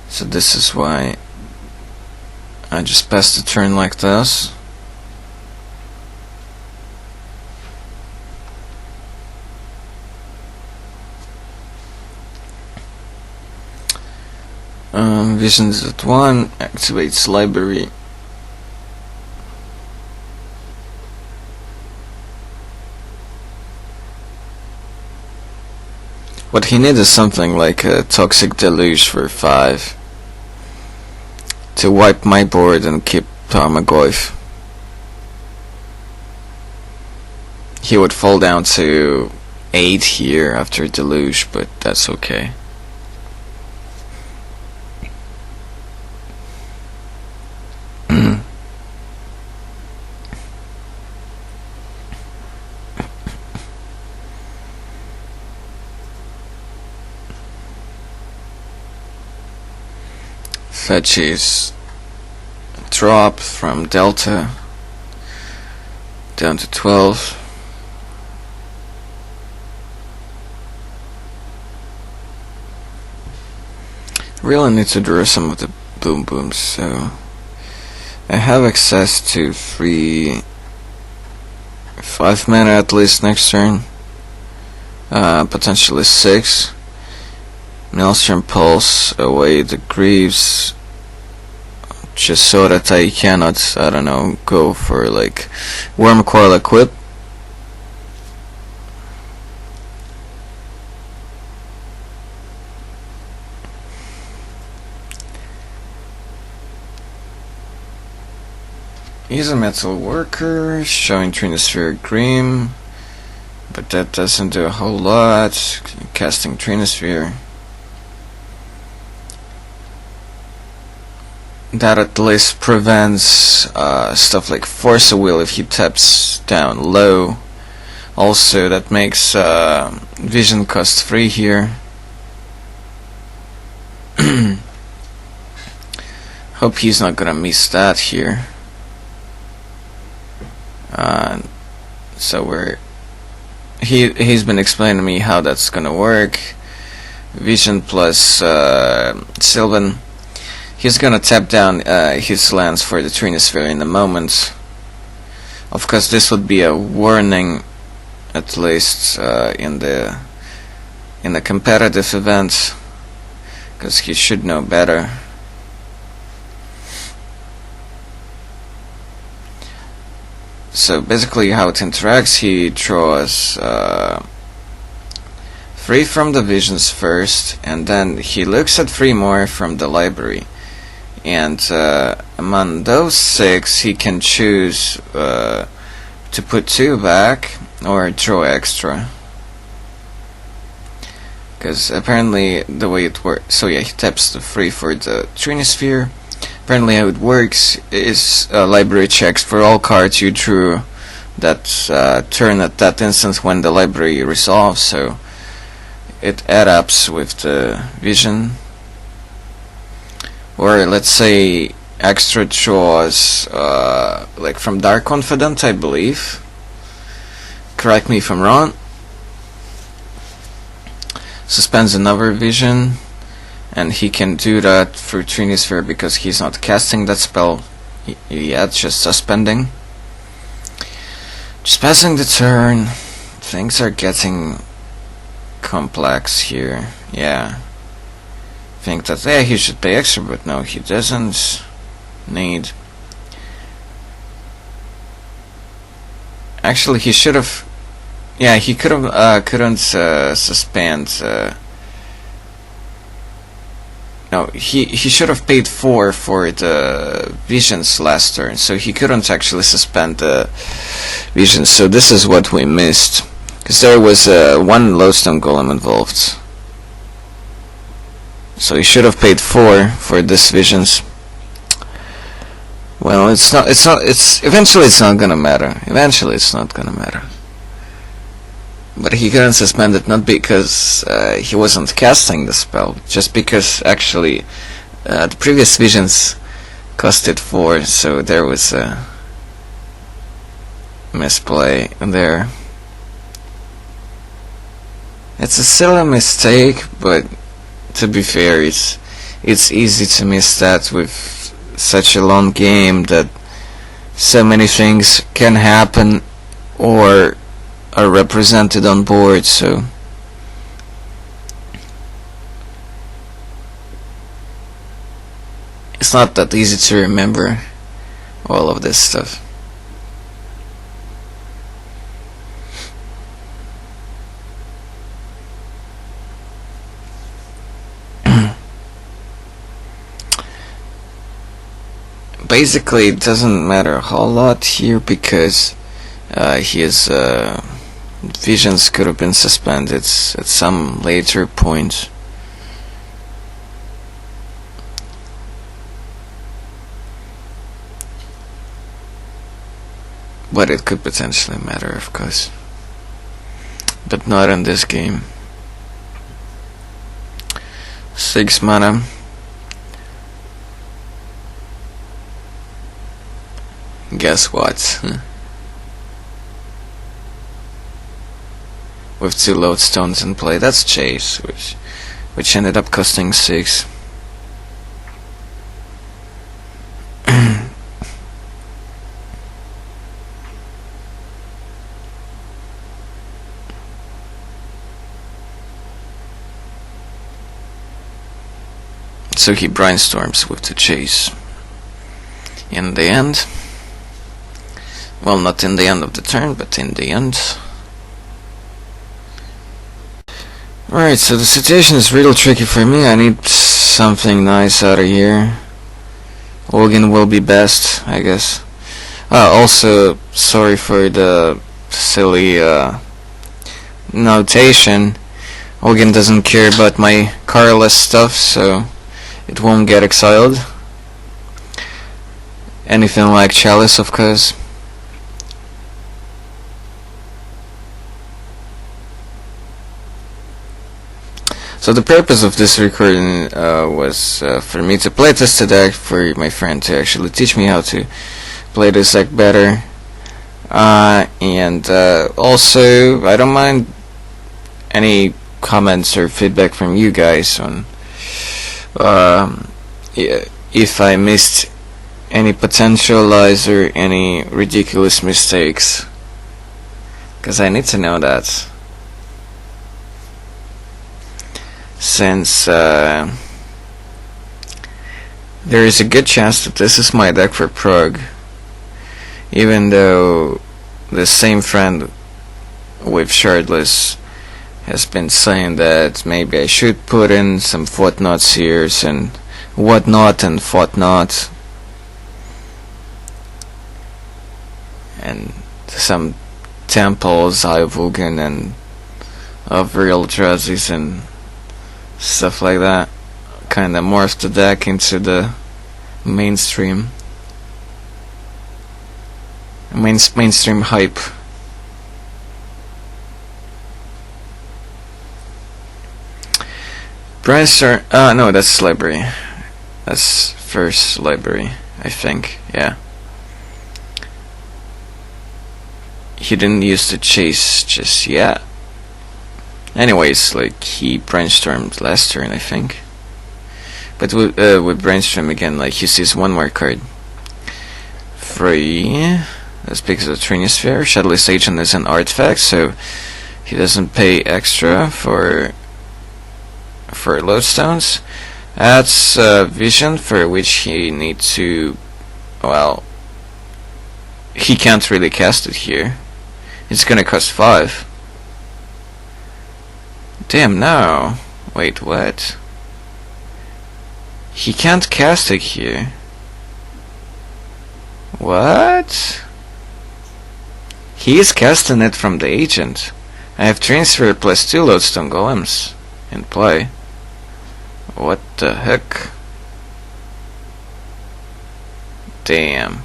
So this is why I just pass the turn like this. Visions at 1, activates library. What he needs is something like a Toxic Deluge for 5 to wipe my board and keep Tarmogoyf. He would fall down to 8 here after Deluge, but that's okay. Fetches drop from Delta down to 12. Really need to draw some of the boom booms, so I have access to 5 mana at least next turn, potentially 6. Maelstrom Pulse away the Greaves, just so that I cannot, I don't know, go for like Wormcoil Equip. He's a Metal Worker, showing Trinosphere Grim, but that doesn't do a whole lot. Casting Trinosphere. That at least prevents stuff like Force of Will if he taps down low. Also, that makes Vision cost 3 here. Hope he's not gonna miss that here. So he's been explaining to me how that's gonna work. Vision plus Sylvan. He's gonna tap down his lands for the Trinosphere in a moment. Of course, this would be a warning, at least in the competitive event, because he should know better. So basically how it interacts, he draws 3 from the visions first, and then he looks at 3 more from the library. And among those 6, he can choose to put 2 back or draw extra. Because apparently the way it works, so yeah, he taps the 3 for the Trinisphere. Apparently how it works is library checks for all cards you drew that turn at that instant when the library resolves, so it adds up with the vision. Or let's say extra draws like from Dark Confidant, I believe. Correct me if I'm wrong. Suspends another vision, and he can do that through Trinisphere because he's not casting that spell yet, just suspending. Just passing the turn. Things are getting complex here. Yeah. Think that he should pay extra, but no, he doesn't need. Actually, he should have. Yeah, he couldn't suspend. No, he should have paid 4 for the visions last turn, so he couldn't actually suspend the visions. So this is what we missed, because there was 1 lowstone golem involved. So he should have paid 4 for this visions. Well, eventually it's not gonna matter. Eventually it's not gonna matter. But he couldn't suspend it not because he wasn't casting the spell, just because actually the previous visions costed 4, so there was a misplay there. It's a silly mistake, but to be fair, it's easy to miss that with such a long game that so many things can happen or are represented on board, so it's not that easy to remember all of this stuff. Basically, it doesn't matter a whole lot here because his visions could have been suspended at some later point. But it could potentially matter, of course. But not in this game. 6 mana. Guess what? With 2 lodestones in play, that's Chase, which ended up costing 6. So he brainstorms with the Chase. In the end, well, not in the end of the turn, but in the end. Alright, so the situation is real tricky for me. I need something nice out of here. Olgin will be best, I guess. Also, sorry for the silly notation. Olgin doesn't care about my Shardless stuff, so it won't get exiled. Anything like Chalice, of course. So the purpose of this recording was for me to play test the deck, for my friend to actually teach me how to play this deck better, and also I don't mind any comments or feedback from you guys on if I missed any potentialize or any ridiculous mistakes, because I need to know that. Since there is a good chance that this is my deck for Prague, even though the same friend with Shardless has been saying that maybe I should put in some whatnots here and whatnot and whatnot, and some temples, Ivulgan, and of real Druzzies and stuff like that. Kinda morphed the deck into the mainstream hype. Brainstorm. No, that's library. That's first library, I think. Yeah. He didn't use the chase just yet. Anyways, like, he brainstormed last turn, I think. But with brainstorm again, like, he sees one more card. Free. That's because of the Trinisphere. Shardless Agent is an artifact, so he doesn't pay extra for lodestones. Adds vision, for which he needs to, well, he can't really cast it here. It's gonna cost 5. Damn, no. Wait, what? He can't cast it here. What? He is casting it from the agent. I have transfer plus 2 lodestone golems in play. What the heck? Damn.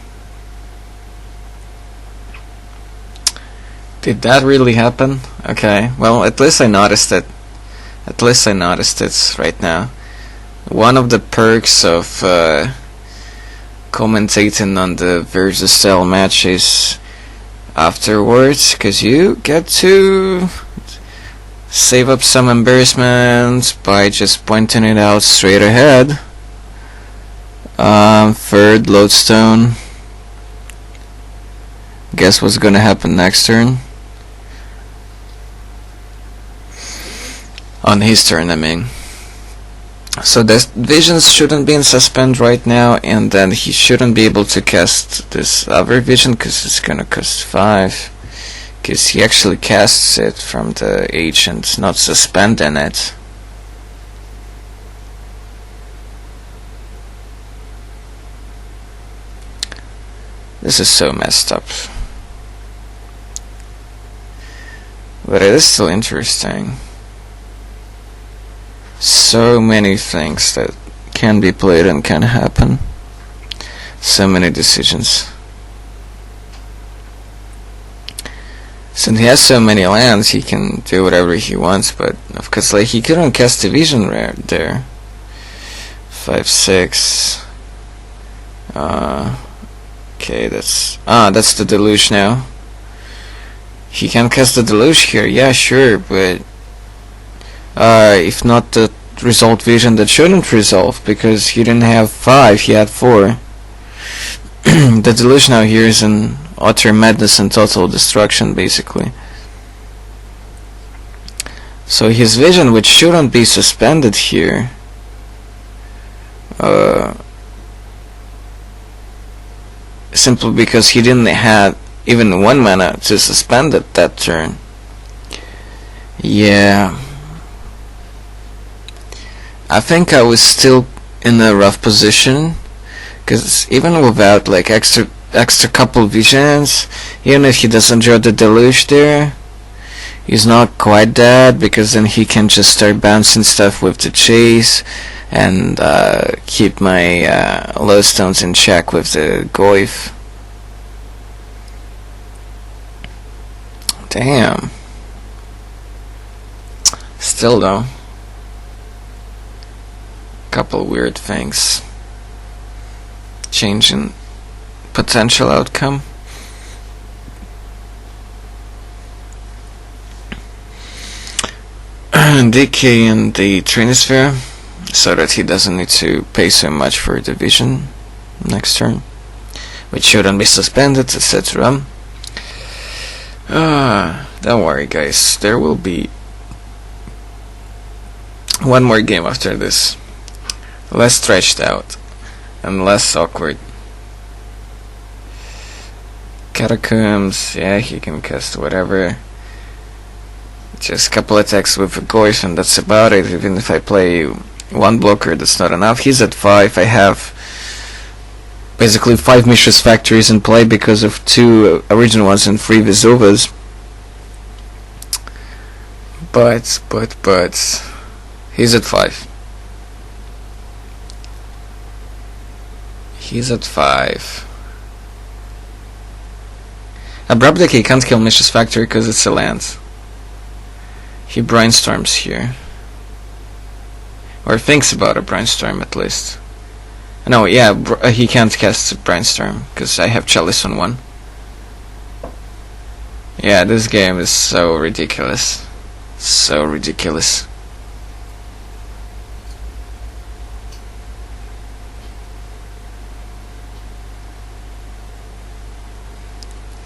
Did that really happen? Okay, well, at least I noticed it. At least I noticed it right now. One of the perks of commentating on the versus style matches afterwards, because you get to save up some embarrassment by just pointing it out straight ahead. Third lodestone. Guess what's gonna happen next turn? On his turn, I mean. So the visions shouldn't be in suspend right now, and then he shouldn't be able to cast this other vision because it's gonna cost 5. Because he actually casts it from the agent, not suspending it. This is so messed up. But it is still interesting. So many things that can be played and can happen. So many decisions. Since he has so many lands, he can do whatever he wants, but of course, like, he couldn't cast a vision rare there. 5, 6. Okay, that's the deluge now. He can cast the deluge here, yeah, sure, but if not the result vision that shouldn't resolve, because he didn't have 5, he had 4. The deluge now here is an utter madness and total destruction, basically. So his vision, which shouldn't be suspended here, simply because he didn't have even 1 mana to suspend it that turn. Yeah, I think I was still in a rough position, because even without like extra couple visions, even if he doesn't draw the deluge there, he's not quite dead, because then he can just start bouncing stuff with the chase and keep my lodestones in check with the goif. Damn. Still though, couple weird things changing potential outcome. Decay in the Trinisphere, so that he doesn't need to pay so much for the vision next turn, which shouldn't be suspended, etc. Don't worry, guys, there will be one more game after this, less stretched out and less awkward. Catacombs, yeah, he can cast whatever. Just a couple attacks with a Goyf and that's about it. Even if I play one blocker, that's not enough. He's at 5. I have basically 5 Mishra's Factories in play because of 2 original ones and 3 Vesuvas. But he's at 5. He's at 5. Abruptly he can't kill Mishra's Factory because it's a land. He brainstorms here. Or thinks about a brainstorm at least. No, yeah, he can't cast a brainstorm because I have Chalice on 1. Yeah, this game is so ridiculous. So ridiculous.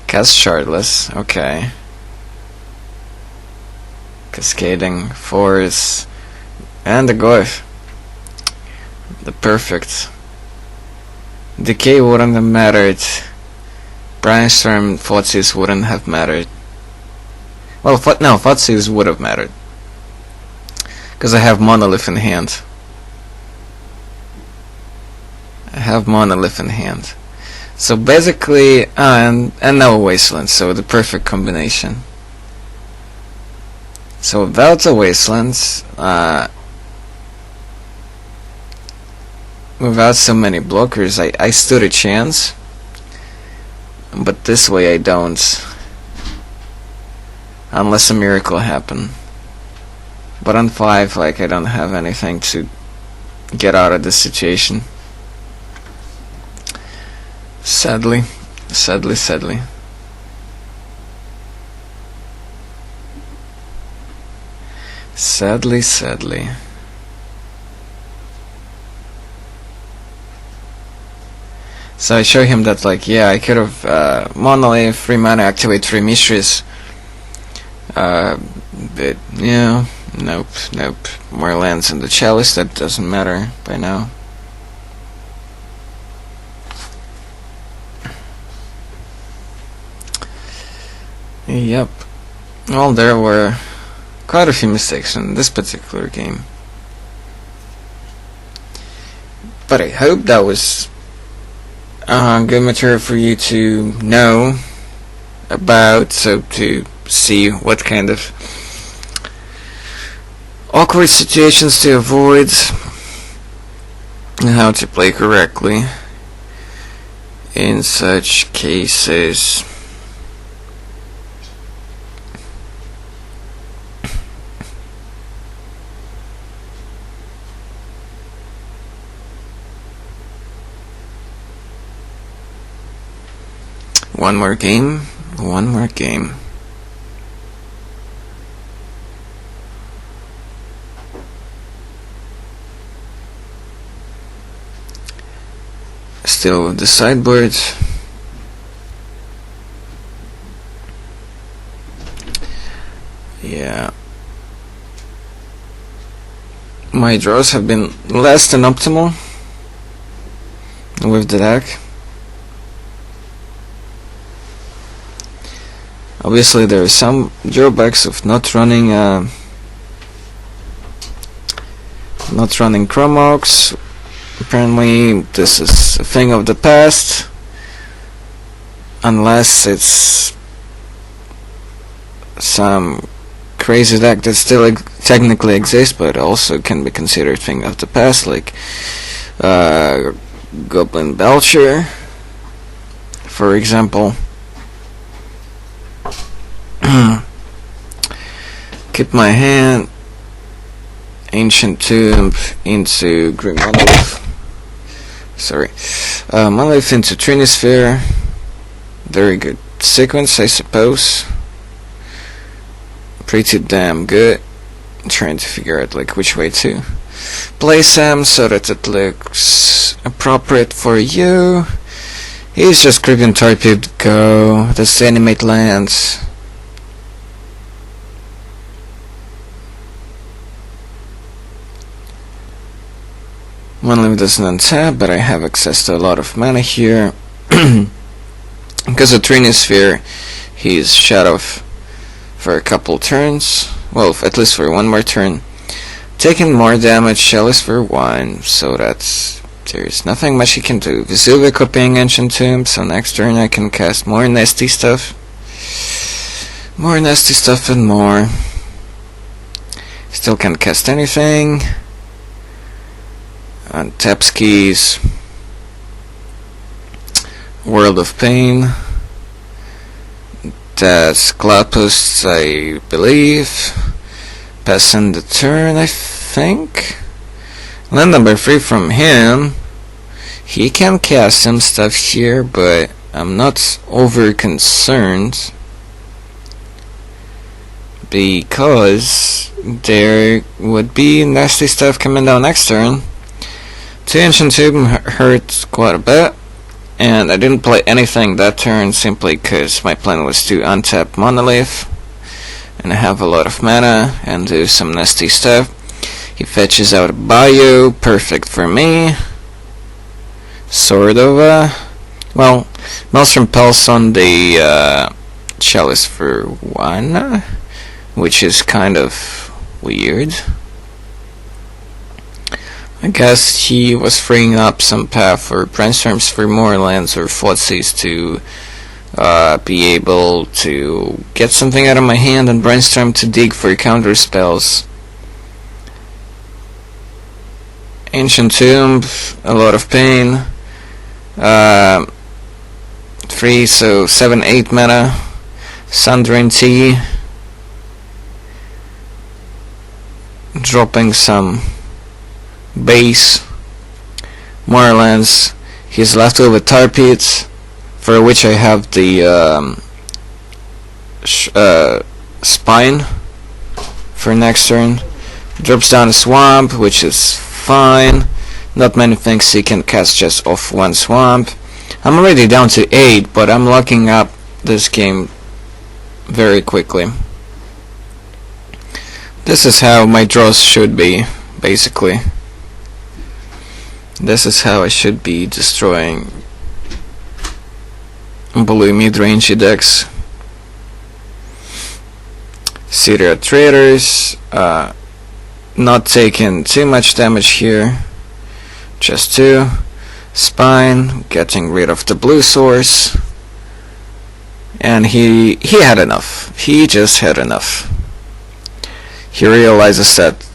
Cast Shardless, okay. Cascading, Force, and the Goyf. The perfect. Decay wouldn't have mattered. Brainstorm, Thoughtseize wouldn't have mattered. Well, no, Thoughtseize would have mattered. Because I have Monolith in hand. I have Monolith in hand. So basically, and now Wasteland, so the perfect combination. So without a Wasteland, without so many blockers, I stood a chance. But this way I don't. Unless a miracle happen. But on 5, like, I don't have anything to get out of this situation. Sadly. Sadly. So I show him that, like, yeah, I could have Monolith, 3 mana, activate 3 Mishras. But, yeah, nope. More lands in the Chalice, that doesn't matter by now. Yep. Well, there were quite a few mistakes in this particular game. But I hope that was good material for you to know about, so to see what kind of awkward situations to avoid and how to play correctly in such cases. One more game. Still with the sideboard. Yeah. My draws have been less than optimal with the deck. Obviously, there are some drawbacks of not running Chromox. Apparently, this is a thing of the past, unless it's some crazy deck that still technically exists, but also can be considered a thing of the past, like Goblin Belcher, for example. Keep my hand. Ancient Tomb into Green Monolith. Monolith into Trinisphere. Very good sequence, I suppose. Pretty damn good. I'm trying to figure out like which way to play Sam so that it looks appropriate for you. He's just Caribbean Torpedo. Go. That's the animate lands. Monolith doesn't untap, but I have access to a lot of mana here. Because of Trinisphere, he's shut off for a couple turns. Well, at least for one more turn. Taking more damage, Shardless for 1, so there's nothing much he can do. Vesuva copying Ancient Tomb, so next turn I can cast more nasty stuff. More nasty stuff and more. Still can't cast anything. Untap skis. World of Pain. That's Cloud Posts, I believe. Passing the turn, I think. Land number 3 from him. He can cast some stuff here, but I'm not over concerned. Because there would be nasty stuff coming down next turn. 2 Ancient Tomb hurt quite a bit. And I didn't play anything that turn simply because my plan was to untap Monolith and have a lot of mana and do some nasty stuff. He fetches out a Bio, perfect for me. Sort of. Well, Maelstrom Pulse on the Shardless for 1, which is kind of weird. I guess he was freeing up some path for Brainstorms for more lands or Thoughtseize to be able to get something out of my hand and Brainstorm to dig for counter spells. Ancient Tomb, a lot of pain. 3, so 7, 8 mana. Sundrain Tea. Dropping some base. More lands. He's left over Tar Pits, for which I have the Spine for next turn. Drops down a Swamp, which is fine. Not many things he can cast just off one Swamp. I'm already down to 8, but I'm locking up this game very quickly. This is how my draws should be, basically. This is how I should be destroying blue mid-range decks. City Traders, not taking too much damage here, just 2. Spine, getting rid of the blue source, and he had enough. He just had enough. He realizes that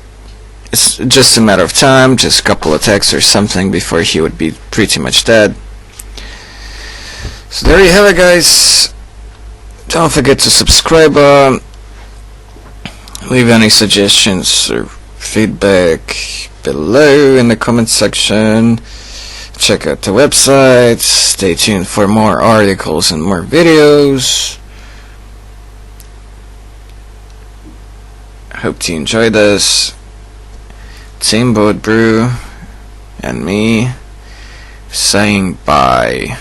it's just a matter of time, just a couple attacks or something before he would be pretty much dead. So there you have it, guys. Don't forget to subscribe, leave any suggestions or feedback below in the comment section. Check out the website. Stay tuned for more articles and more videos. Hope you enjoyed this. Team Boat Brew and me saying bye.